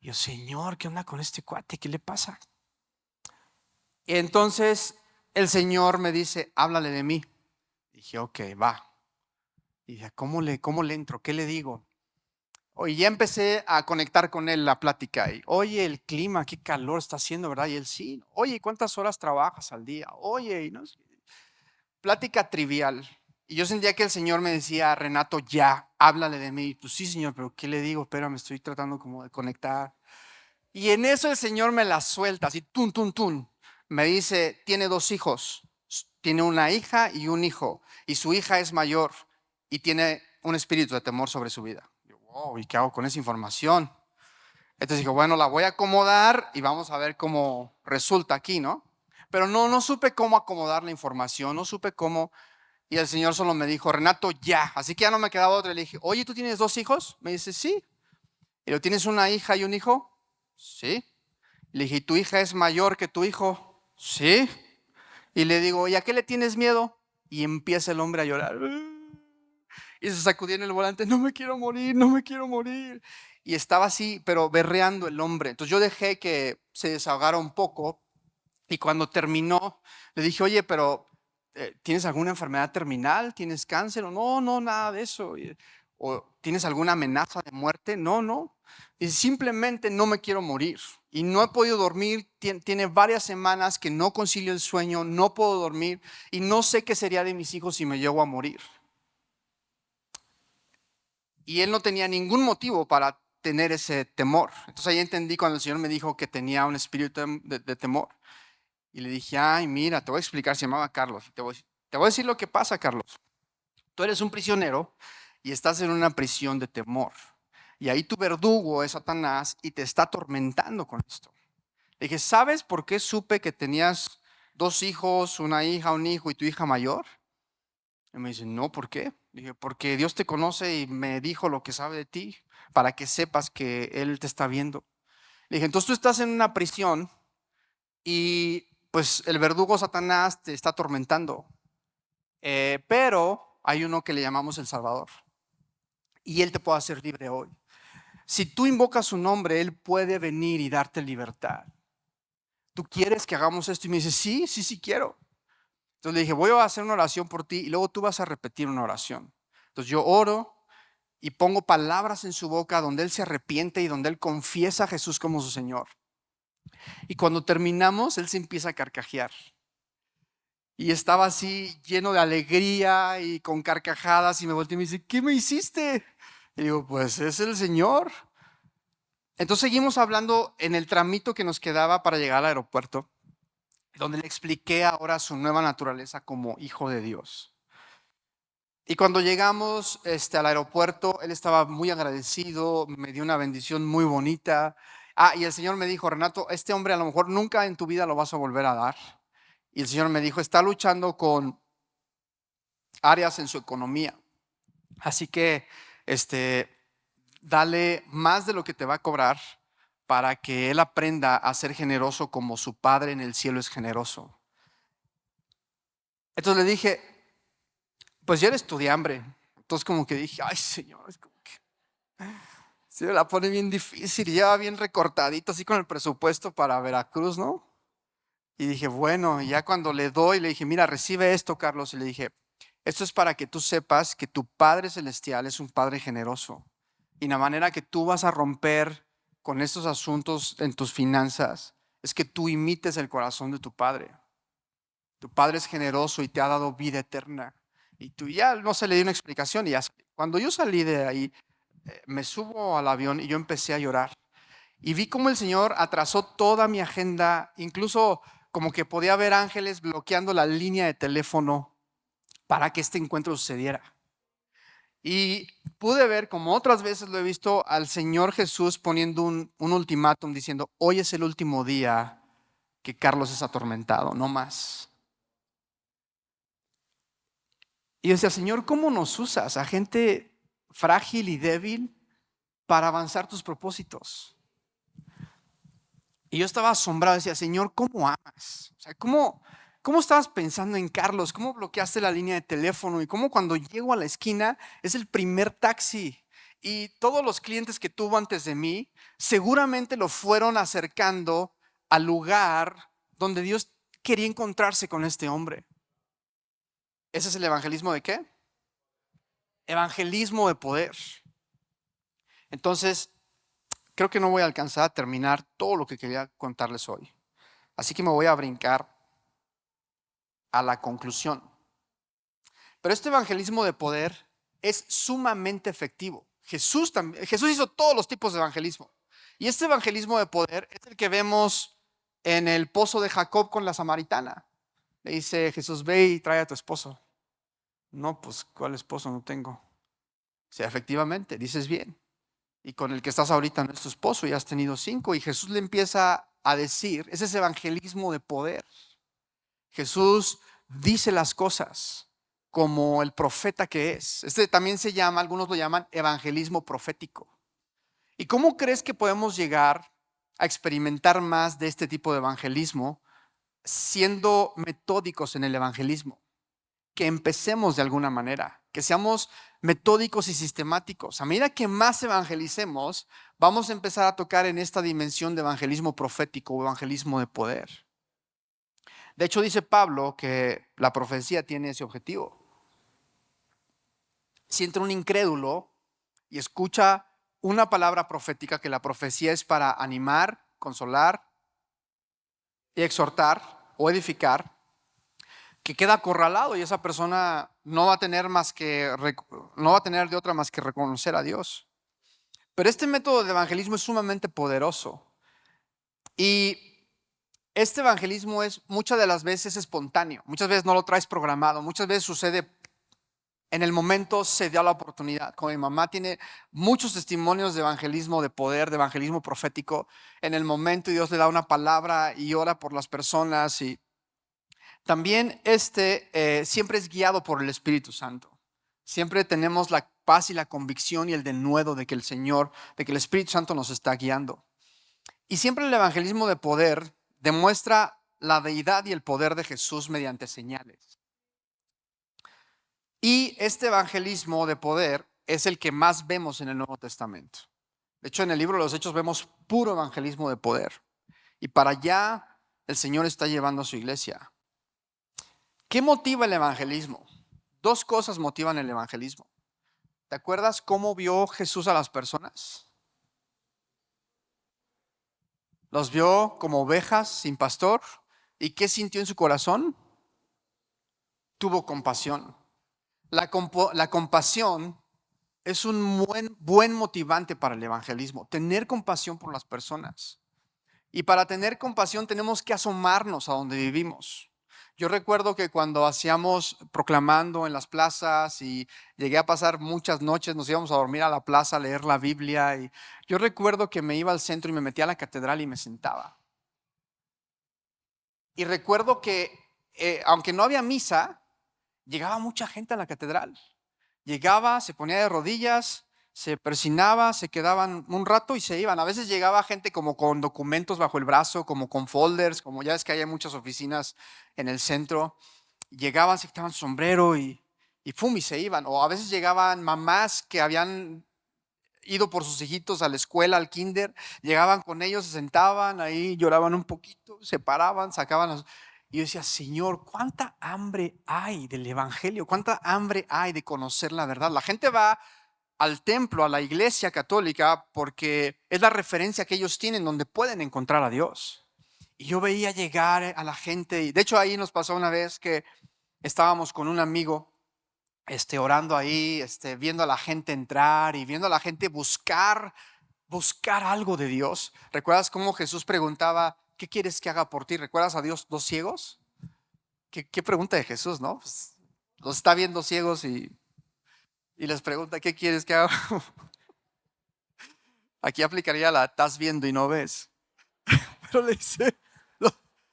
Y yo, Señor, ¿qué onda con este cuate? ¿Qué le pasa? Y entonces el Señor me dice, háblale de mí. Dije, ok, va. Y dije, cómo le entro? ¿Qué le digo? Oye, ya empecé a conectar con él la plática. Y, oye, el clima, qué calor está haciendo, ¿verdad? Y él sí. Oye, ¿cuántas horas trabajas al día? Oye, y no sé. Plática trivial. Y yo sentía que el Señor me decía, Renato, ya, háblale de mí. Pues sí, Señor, pero ¿qué le digo? Espera, me estoy tratando como de conectar. Y en eso el Señor me la suelta, así, tun, tun, tun. Me dice, tiene dos hijos. Tiene una hija y un hijo. Y su hija es mayor y tiene un espíritu de temor sobre su vida. Yo, wow, ¿y qué hago con esa información? Entonces dijo, bueno, la voy a acomodar y vamos a ver cómo resulta aquí, ¿no? Pero no supe cómo acomodar la información, no supe cómo. Y el Señor solo me dijo, Renato, ya. Así que ya no me quedaba otra. Le dije, oye, ¿tú tienes dos hijos? Me dice, sí. ¿Y lo tienes una hija y un hijo? Sí. Le dije, ¿y tu hija es mayor que tu hijo? Sí. Y le digo, ¿y a qué le tienes miedo? Y empieza el hombre a llorar. Y se sacudía en el volante, no me quiero morir, no me quiero morir. Y estaba así, pero berreando el hombre. Entonces yo dejé que se desahogara un poco y cuando terminó, le dije, oye, pero ¿tienes alguna enfermedad terminal? ¿Tienes cáncer? O no, no, nada de eso. ¿O tienes alguna amenaza de muerte? No, no. Y simplemente no me quiero morir. Y no he podido dormir. Tiene varias semanas que no concilio el sueño, no puedo dormir. Y no sé qué sería de mis hijos si me llego a morir. Y él no tenía ningún motivo para tener ese temor. Entonces ahí entendí cuando el Señor me dijo que tenía un espíritu de temor. Y le dije, ay, mira, te voy a explicar, se llamaba Carlos. Te voy a decir lo que pasa, Carlos. Tú eres un prisionero y estás en una prisión de temor. Y ahí tu verdugo es Satanás y te está atormentando con esto. Le dije, ¿sabes por qué supe que tenías dos hijos, una hija, un hijo y tu hija mayor? Y me dice, no, ¿por qué? Dije, porque Dios te conoce y me dijo lo que sabe de ti para que sepas que Él te está viendo. Le dije, entonces tú estás en una prisión y pues el verdugo Satanás te está atormentando. Pero hay uno que le llamamos el Salvador y Él te puede hacer libre hoy. Si tú invocas su nombre, Él puede venir y darte libertad. ¿Tú quieres que hagamos esto? Y me dice, sí, sí, sí quiero. Entonces le dije, voy a hacer una oración por ti y luego tú vas a repetir una oración. Entonces yo oro y pongo palabras en su boca donde Él se arrepiente y donde Él confiesa a Jesús como su Señor. Y cuando terminamos, Él se empieza a carcajear. Y estaba así lleno de alegría y con carcajadas y me volteé y me dice, ¿qué me hiciste? Y digo, pues es el Señor. Entonces seguimos hablando en el tramito que nos quedaba para llegar al aeropuerto, donde le expliqué ahora su nueva naturaleza como hijo de Dios. Y cuando llegamos al aeropuerto, él estaba muy agradecido, me dio una bendición muy bonita. Ah, y el Señor me dijo, Renato, este hombre a lo mejor nunca en tu vida lo vas a volver a dar. Y el Señor me dijo, está luchando con áreas en su economía. Así que, dale más de lo que te va a cobrar para que él aprenda a ser generoso como su Padre en el cielo es generoso. Entonces le dije, pues ya eres tu de hambre. Entonces como que dije, ay Señor, es como que se me la pone bien difícil, ya bien recortadito así con el presupuesto para Veracruz, ¿no? Y dije, bueno, y ya cuando le doy, le dije, mira, recibe esto, Carlos. Y le dije, esto es para que tú sepas que tu Padre Celestial es un Padre generoso. Y la manera que tú vas a romper con estos asuntos en tus finanzas es que tú imites el corazón de tu Padre. Tu Padre es generoso y te ha dado vida eterna. Y tú ya no se le dio una explicación. Y ya, cuando yo salí de ahí, me subo al avión y yo empecé a llorar. Y vi cómo el Señor atrasó toda mi agenda, incluso como que podía ver ángeles bloqueando la línea de teléfono para que este encuentro sucediera. Y pude ver, como otras veces lo he visto, al Señor Jesús poniendo un ultimátum diciendo, hoy es el último día que Carlos es atormentado, no más. Y yo decía, Señor, ¿cómo nos usas a gente frágil y débil para avanzar tus propósitos? Y yo estaba asombrado, decía, Señor, ¿cómo amas? O sea, ¿cómo? ¿Cómo estabas pensando en Carlos? ¿Cómo bloqueaste la línea de teléfono? Y cómo cuando llego a la esquina es el primer taxi. Y todos los clientes que tuvo antes de mí seguramente lo fueron acercando al lugar donde Dios quería encontrarse con este hombre. ¿Ese es el evangelismo de qué? Evangelismo de poder. Entonces, creo que no voy a alcanzar a terminar todo lo que quería contarles hoy. Así que me voy a brincar a la conclusión. Pero este evangelismo de poder es sumamente efectivo. Jesús hizo todos los tipos de evangelismo. Y este evangelismo de poder es el que vemos en el pozo de Jacob con la samaritana. Le dice Jesús, ve y trae a tu esposo. No, pues, ¿cuál esposo no tengo? Sí, efectivamente, dices bien. Y con el que estás ahorita no es tu esposo, ya has tenido 5. Y Jesús le empieza a decir, ese es evangelismo de poder. Jesús dice las cosas como el profeta que es. Este también se llama, algunos lo llaman evangelismo profético. ¿Y cómo crees que podemos llegar a experimentar más de este tipo de evangelismo siendo metódicos en el evangelismo? Que empecemos de alguna manera, que seamos metódicos y sistemáticos. A medida que más evangelicemos, vamos a empezar a tocar en esta dimensión de evangelismo profético o evangelismo de poder. De hecho, dice Pablo que la profecía tiene ese objetivo. Si entra un incrédulo y escucha una palabra profética, que la profecía es para animar, consolar y exhortar o edificar, que queda acorralado y esa persona no va a tener de otra más que reconocer a Dios. Pero este método de evangelismo es sumamente poderoso y este evangelismo es muchas de las veces espontáneo, muchas veces no lo traes programado, muchas veces sucede en el momento, se dio la oportunidad. Como mi mamá tiene muchos testimonios de evangelismo de poder, de evangelismo profético, en el momento Dios le da una palabra y ora por las personas. Y también siempre es guiado por el Espíritu Santo. Siempre tenemos la paz y la convicción y el denuedo de que de que el Espíritu Santo nos está guiando. Y siempre el evangelismo de poder demuestra la deidad y el poder de Jesús mediante señales. Y este evangelismo de poder es el que más vemos en el Nuevo Testamento. De hecho, en el libro de los Hechos vemos puro evangelismo de poder. Y para allá el Señor está llevando a su iglesia. ¿Qué motiva el evangelismo? 2 cosas motivan el evangelismo. ¿Te acuerdas cómo vio Jesús a las personas? Los vio como ovejas sin pastor. ¿Y qué sintió en su corazón? Tuvo compasión. La compasión es un buen motivante para el evangelismo. Tener compasión por las personas. Y para tener compasión tenemos que asomarnos a donde vivimos. Yo recuerdo que cuando hacíamos proclamando en las plazas y llegué a pasar muchas noches, nos íbamos a dormir a la plaza a leer la Biblia. Y yo recuerdo que me iba al centro y me metía a la catedral y me sentaba. Y recuerdo que aunque no había misa, llegaba mucha gente a la catedral. Llegaba, se ponía de rodillas, se persinaba, se quedaban un rato y se iban. A veces llegaba gente como con documentos bajo el brazo, como con folders, como ya es que hay muchas oficinas en el centro. Llegaban, se quitaban su sombrero y ¡pum! Y se iban. O a veces llegaban mamás que habían ido por sus hijitos a la escuela, al kinder, llegaban con ellos, se sentaban ahí, lloraban un poquito, se paraban, Y yo decía, Señor, ¿cuánta hambre hay del evangelio? ¿Cuánta hambre hay de conocer la verdad? La gente va al templo, a la iglesia católica, porque es la referencia que ellos tienen donde pueden encontrar a Dios. Y yo veía llegar a la gente, y de hecho ahí nos pasó una vez que estábamos con un amigo orando ahí, viendo a la gente entrar y viendo a la gente buscar algo de Dios. ¿Recuerdas cómo Jesús preguntaba, ¿qué quieres que haga por ti? ¿Recuerdas a Dios 2 ciegos? ¿Qué pregunta de Jesús, no? Pues, los está viendo ciegos y les pregunta, ¿qué quieres que haga? Aquí aplicaría la, estás viendo y no ves. Pero le dice,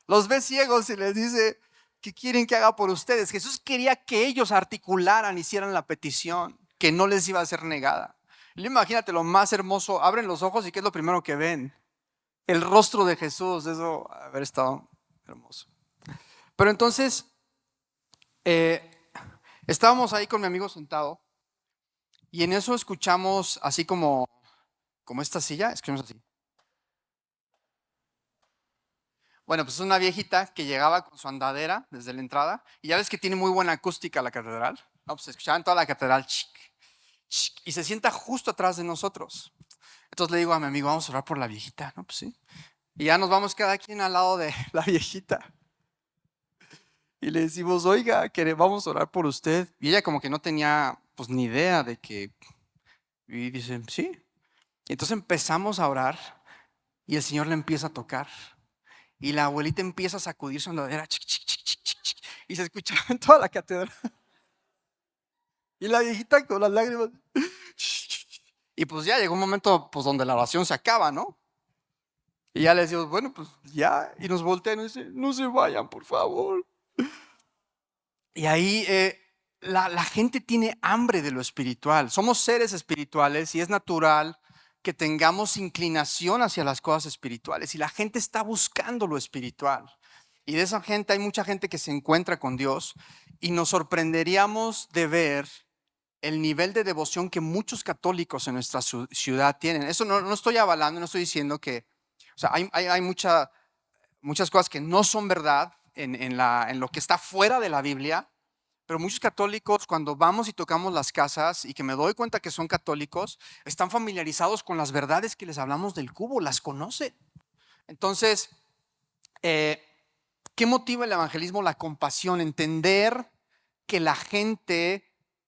los ves ciegos y les dice, ¿qué quieren que haga por ustedes? Jesús quería que ellos articularan, hicieran la petición, que no les iba a ser negada. Imagínate lo más hermoso, abren los ojos y ¿qué es lo primero que ven? El rostro de Jesús, eso haber estado hermoso. Pero entonces, eh, estábamos ahí con mi amigo sentado y en eso escuchamos así como esta silla, escuchamos así. Bueno, pues es una viejita que llegaba con su andadera desde la entrada y ya ves que tiene muy buena acústica la catedral. No, pues escuchaban toda la catedral chic, chic, y se sienta justo atrás de nosotros. Entonces le digo a mi amigo, vamos a orar por la viejita, ¿no? Pues sí. Y ya nos vamos cada quien al lado de la viejita. Y le decimos, oiga, que vamos a orar por usted. Y ella como que no tenía pues ni idea de que... Y dice, sí. Y entonces empezamos a orar y el Señor le empieza a tocar. Y la abuelita empieza a sacudir su andadera. Chic, chic, chic, chic, chic, chic, y se escuchaba en toda la catedral. Y la viejita con las lágrimas. Y pues ya llegó un momento pues donde la oración se acaba, ¿no? Y ya le decimos, bueno, pues ya. Y nos voltean y nos dice, no se vayan, por favor. Y ahí la gente tiene hambre de lo espiritual. Somos seres espirituales y es natural que tengamos inclinación hacia las cosas espirituales. Y la gente está buscando lo espiritual. Y de esa gente hay mucha gente que se encuentra con Dios y nos sorprenderíamos de ver el nivel de devoción que muchos católicos en nuestra ciudad tienen. Eso no estoy avalando, no estoy diciendo que, o sea, hay muchas cosas que no son verdad en lo que está fuera de la Biblia, pero muchos católicos cuando vamos y tocamos las casas y que me doy cuenta que son católicos, están familiarizados con las verdades que les hablamos del cubo, las conocen. Entonces, eh, ¿qué motiva el evangelismo? La compasión, entender que la gente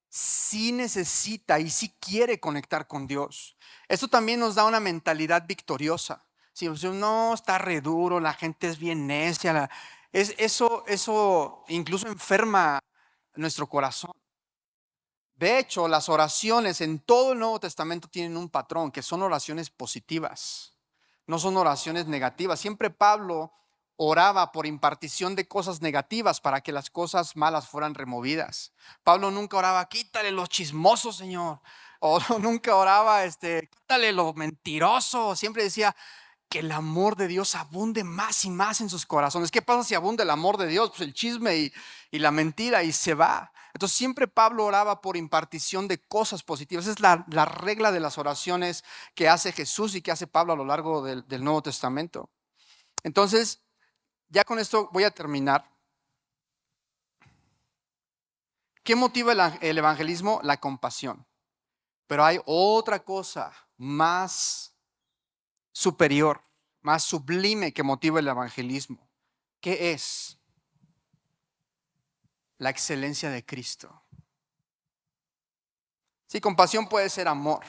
sí necesita y sí quiere conectar con Dios. Esto también nos da una mentalidad victoriosa. Si no, está re duro, la gente es bien necia, eso incluso enferma nuestro corazón. De hecho, las oraciones en todo el Nuevo Testamento tienen un patrón, que son oraciones positivas, no son oraciones negativas. Siempre Pablo oraba por impartición de cosas negativas para que las cosas malas fueran removidas. Pablo nunca oraba, quítale los chismosos, Señor. O nunca oraba, quítale lo mentiroso. Siempre decía, que el amor de Dios abunde más y más en sus corazones. ¿Qué pasa si abunda el amor de Dios? Pues el chisme y la mentira y se va. Entonces siempre Pablo oraba por impartición de cosas positivas. Esa es la regla de las oraciones que hace Jesús y que hace Pablo a lo largo del Nuevo Testamento. Entonces, ya con esto voy a terminar. ¿Qué motiva el evangelismo? La compasión. Pero hay otra cosa más superior, más sublime que motiva el evangelismo. ¿Qué es? La excelencia de Cristo. Sí, compasión puede ser amor,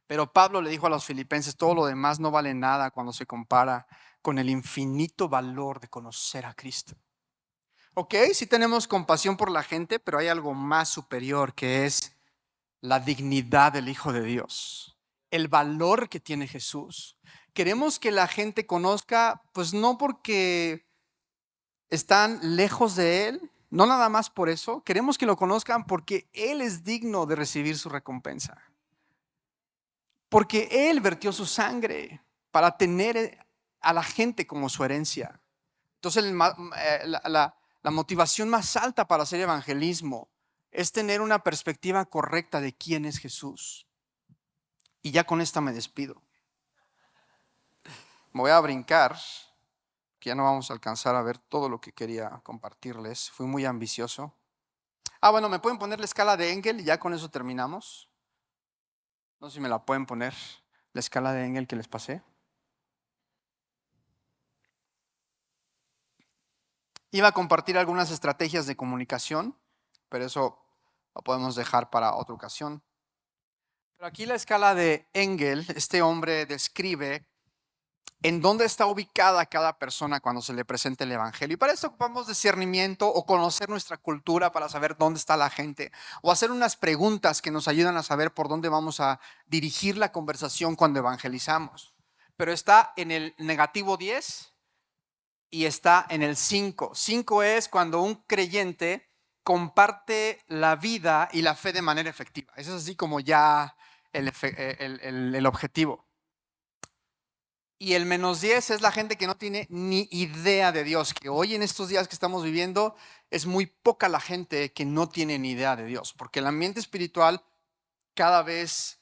pero Pablo le dijo a los filipenses, todo lo demás no vale nada cuando se compara con el infinito valor de conocer a Cristo. Ok, sí tenemos compasión por la gente, pero hay algo más superior que es la dignidad del Hijo de Dios, el valor que tiene Jesús. Queremos que la gente conozca, pues no porque están lejos de Él, no nada más por eso, queremos que lo conozcan porque Él es digno de recibir su recompensa. Porque Él vertió su sangre para tener a la gente como su herencia. Entonces la motivación más alta para hacer evangelismo es tener una perspectiva correcta de quién es Jesús. Y ya con esta me despido. Me voy a brincar, que ya no vamos a alcanzar a ver todo lo que quería compartirles. Fui muy ambicioso. Bueno, ¿me pueden poner la escala de Engel y ya con eso terminamos? No sé si me la pueden poner, la escala de Engel que les pasé. Iba a compartir algunas estrategias de comunicación, pero eso lo podemos dejar para otra ocasión. Pero aquí la escala de Engel, este hombre describe en dónde está ubicada cada persona cuando se le presenta el evangelio. Y para eso ocupamos discernimiento o conocer nuestra cultura para saber dónde está la gente o hacer unas preguntas que nos ayudan a saber por dónde vamos a dirigir la conversación cuando evangelizamos. Pero está en el negativo 10 y está en el 5. 5 es cuando un creyente comparte la vida y la fe de manera efectiva. Eso es así como ya el objetivo. Y el -10 es la gente que no tiene ni idea de Dios, que hoy en estos días que estamos viviendo es muy poca la gente que no tiene ni idea de Dios, porque el ambiente espiritual cada vez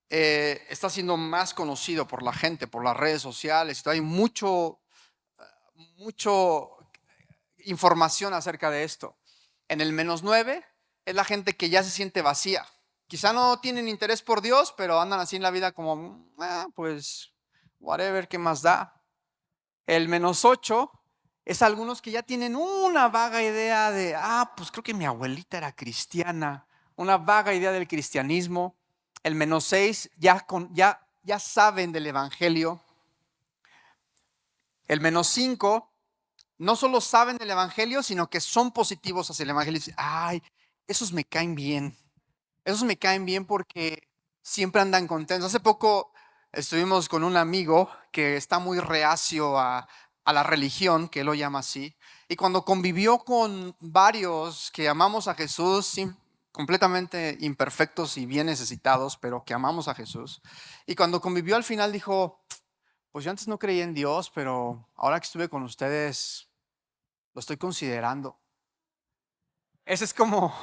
está siendo más conocido por la gente, por las redes sociales. Hay mucho información acerca de esto. En el -9 es la gente que ya se siente vacía. Quizá no tienen interés por Dios, pero andan así en la vida como, pues, whatever, ¿qué más da? El -8 es algunos que ya tienen una vaga idea de, pues creo que mi abuelita era cristiana, una vaga idea del cristianismo. El -6 ya saben del evangelio. El -5 no solo saben del evangelio, sino que son positivos hacia el evangelio. Dicen, ay, esos me caen bien. Esos me caen bien porque siempre andan contentos. Hace poco estuvimos con un amigo que está muy reacio a la religión, que él lo llama así. Y cuando convivió con varios que amamos a Jesús, completamente imperfectos y bien necesitados, pero que amamos a Jesús. Y cuando convivió al final dijo, pues yo antes no creía en Dios, pero ahora que estuve con ustedes, lo estoy considerando. Ese es como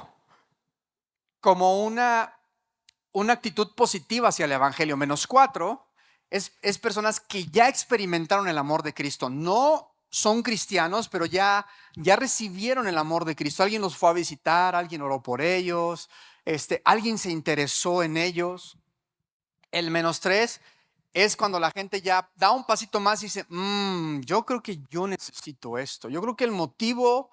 una actitud positiva hacia el evangelio. -4 es personas que ya experimentaron el amor de Cristo. No son cristianos, pero ya recibieron el amor de Cristo. Alguien los fue a visitar, alguien oró por ellos, alguien se interesó en ellos. El -3 es cuando la gente ya da un pasito más y dice, yo creo que yo necesito esto. Yo creo que el motivo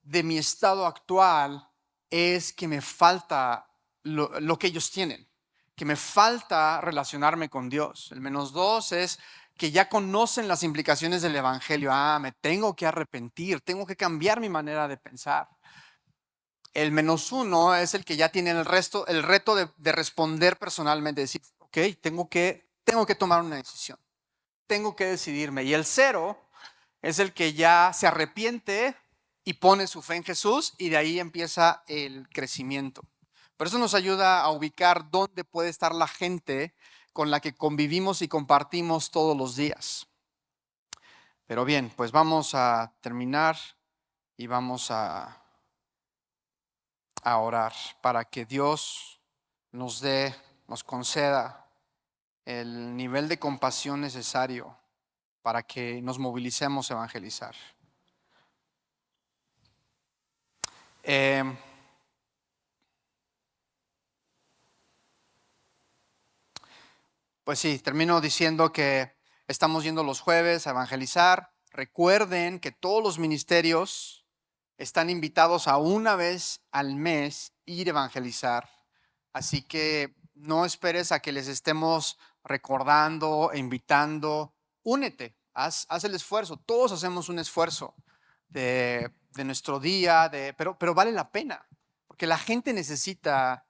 de mi estado actual es que me falta lo que ellos tienen, que me falta relacionarme con Dios. El -2 es que ya conocen las implicaciones del evangelio. Me tengo que arrepentir, tengo que cambiar mi manera de pensar. El -1 es el que ya tiene el reto de responder personalmente, decir, ok, tengo que tomar una decisión, tengo que decidirme. Y el 0 es el que ya se arrepiente y pone su fe en Jesús, y de ahí empieza el crecimiento. Por eso nos ayuda a ubicar dónde puede estar la gente con la que convivimos y compartimos todos los días. Pero bien, pues vamos a terminar y vamos a orar para que Dios nos conceda el nivel de compasión necesario para que nos movilicemos a evangelizar. Pues sí, termino diciendo que estamos yendo los jueves a evangelizar. Recuerden que todos los ministerios están invitados a una vez al mes ir a evangelizar. Así que no esperes a que les estemos recordando e invitando. Únete, haz el esfuerzo. Todos hacemos un esfuerzo de nuestro día, pero vale la pena, porque la gente necesita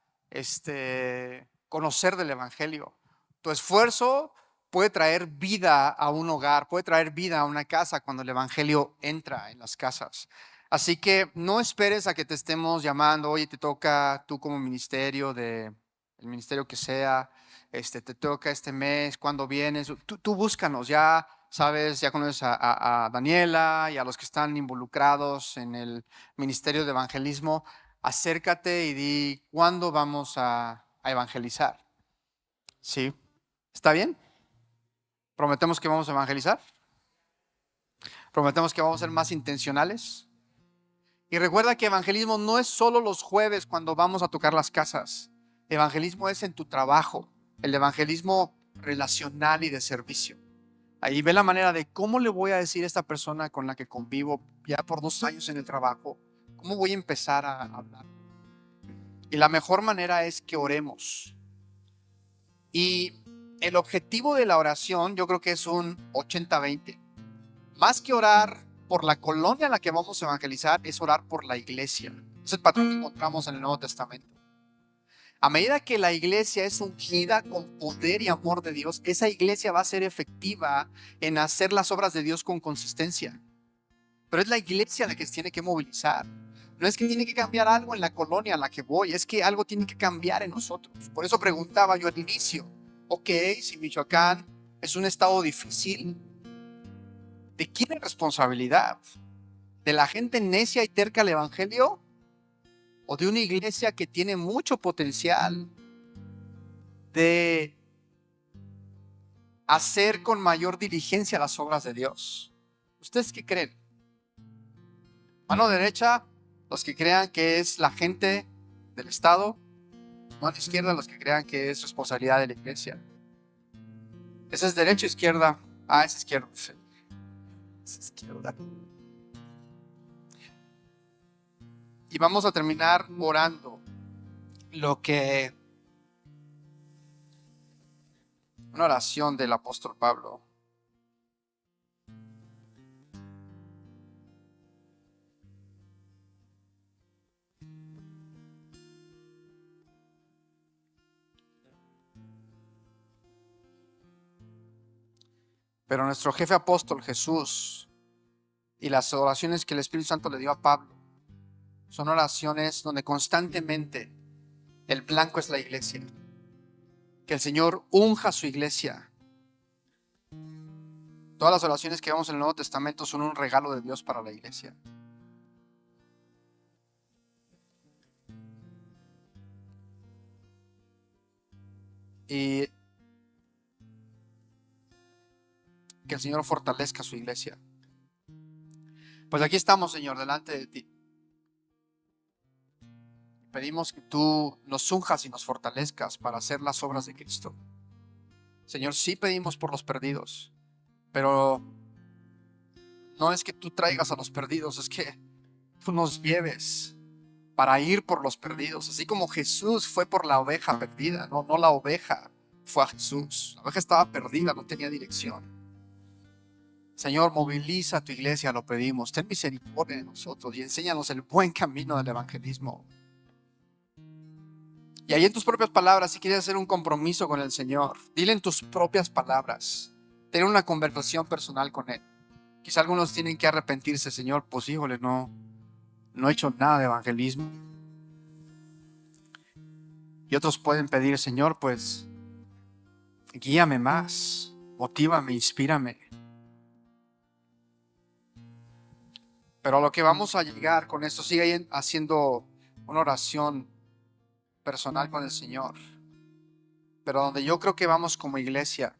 conocer del evangelio. Tu esfuerzo puede traer vida a un hogar, puede traer vida a una casa cuando el evangelio entra en las casas. Así que no esperes a que te estemos llamando, oye, te toca tú como ministerio, el ministerio que sea, te toca este mes, ¿cuándo vienes? Tú búscanos, ya sabes, ya conoces a Daniela y a los que están involucrados en el ministerio de evangelismo. Acércate y di, ¿cuándo vamos a evangelizar? ¿Sí? ¿Está bien? ¿Prometemos que vamos a evangelizar? ¿Prometemos que vamos a ser más intencionales? Y recuerda que evangelismo no es solo los jueves cuando vamos a tocar las casas. Evangelismo es en tu trabajo. El evangelismo relacional y de servicio. Ahí ve la manera de cómo le voy a decir a esta persona con la que convivo ya por 2 años en el trabajo, cómo voy a empezar a hablar. Y la mejor manera es que oremos. Y el objetivo de la oración yo creo que es un 80-20. Más que orar por la colonia a la que vamos a evangelizar, es orar por la iglesia. Es el patrón que encontramos en el Nuevo Testamento. A medida que la iglesia es ungida con poder y amor de Dios, esa iglesia va a ser efectiva en hacer las obras de Dios con consistencia. Pero es la iglesia la que se tiene que movilizar. No es que tiene que cambiar algo en la colonia a la que voy, es que algo tiene que cambiar en nosotros. Por eso preguntaba yo al inicio, ok, si Michoacán es un estado difícil, ¿de quién es responsabilidad? ¿De la gente necia y terca al evangelio? ¿O de una iglesia que tiene mucho potencial de hacer con mayor diligencia las obras de Dios? ¿Ustedes qué creen? Mano derecha, los que crean que es la gente del Estado. Mano izquierda, los que crean que es responsabilidad de la iglesia. ¿Esa es derecha o izquierda? Ah, es izquierda. Sí. Es izquierda. Y vamos a terminar orando una oración del apóstol Pablo. Pero nuestro jefe apóstol Jesús y las oraciones que el Espíritu Santo le dio a Pablo son oraciones donde constantemente el blanco es la iglesia. Que el Señor unja su iglesia. Todas las oraciones que vemos en el Nuevo Testamento son un regalo de Dios para la iglesia. Y que el Señor fortalezca su iglesia. Pues aquí estamos, Señor, delante de ti. Pedimos que tú nos unjas y nos fortalezcas para hacer las obras de Cristo. Señor, sí pedimos por los perdidos, pero no es que tú traigas a los perdidos, es que tú nos lleves para ir por los perdidos, así como Jesús fue por la oveja perdida. No la oveja fue a Jesús. La oveja estaba perdida, no tenía dirección. Señor, moviliza a tu iglesia, lo pedimos. Ten misericordia de nosotros y enséñanos el buen camino del evangelismo. Y ahí en tus propias palabras, si quieres hacer un compromiso con el Señor, dile en tus propias palabras, ten una conversación personal con Él. Quizá algunos tienen que arrepentirse, Señor, pues híjole, no he hecho nada de evangelismo. Y otros pueden pedir, Señor, pues guíame más, motívame, inspírame. Pero a lo que vamos a llegar con esto, sigue haciendo una oración personal con el Señor. Pero donde yo creo que vamos como iglesia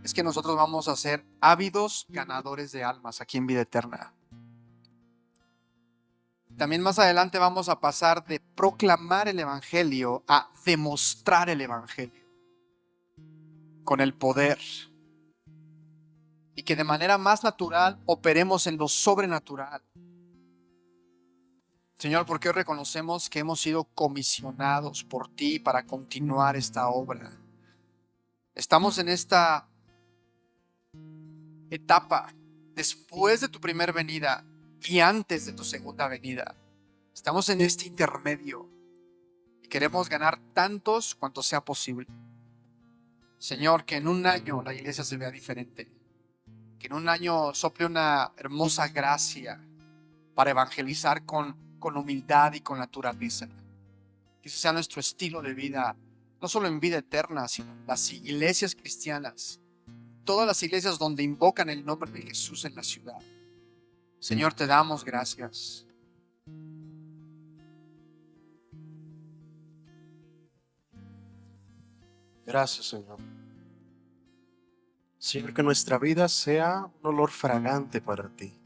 es que nosotros vamos a ser ávidos ganadores de almas aquí en Vida Eterna. También más adelante vamos a pasar de proclamar el evangelio a demostrar el evangelio con el poder, y que de manera más natural operemos en lo sobrenatural. Señor, porque hoy reconocemos que hemos sido comisionados por ti para continuar esta obra. Estamos en esta etapa después de tu primera venida y antes de tu segunda venida. Estamos en este intermedio y queremos ganar tantos cuanto sea posible. Señor, que en un año la iglesia se vea diferente, que en un año sople una hermosa gracia para evangelizar con humildad y con naturaleza. Que ese sea nuestro estilo de vida, no solo en Vida Eterna, sino en las iglesias cristianas, todas las iglesias donde invocan el nombre de Jesús en la ciudad. Señor, te damos gracias. Gracias, Señor. Señor, que nuestra vida sea un olor fragante para ti.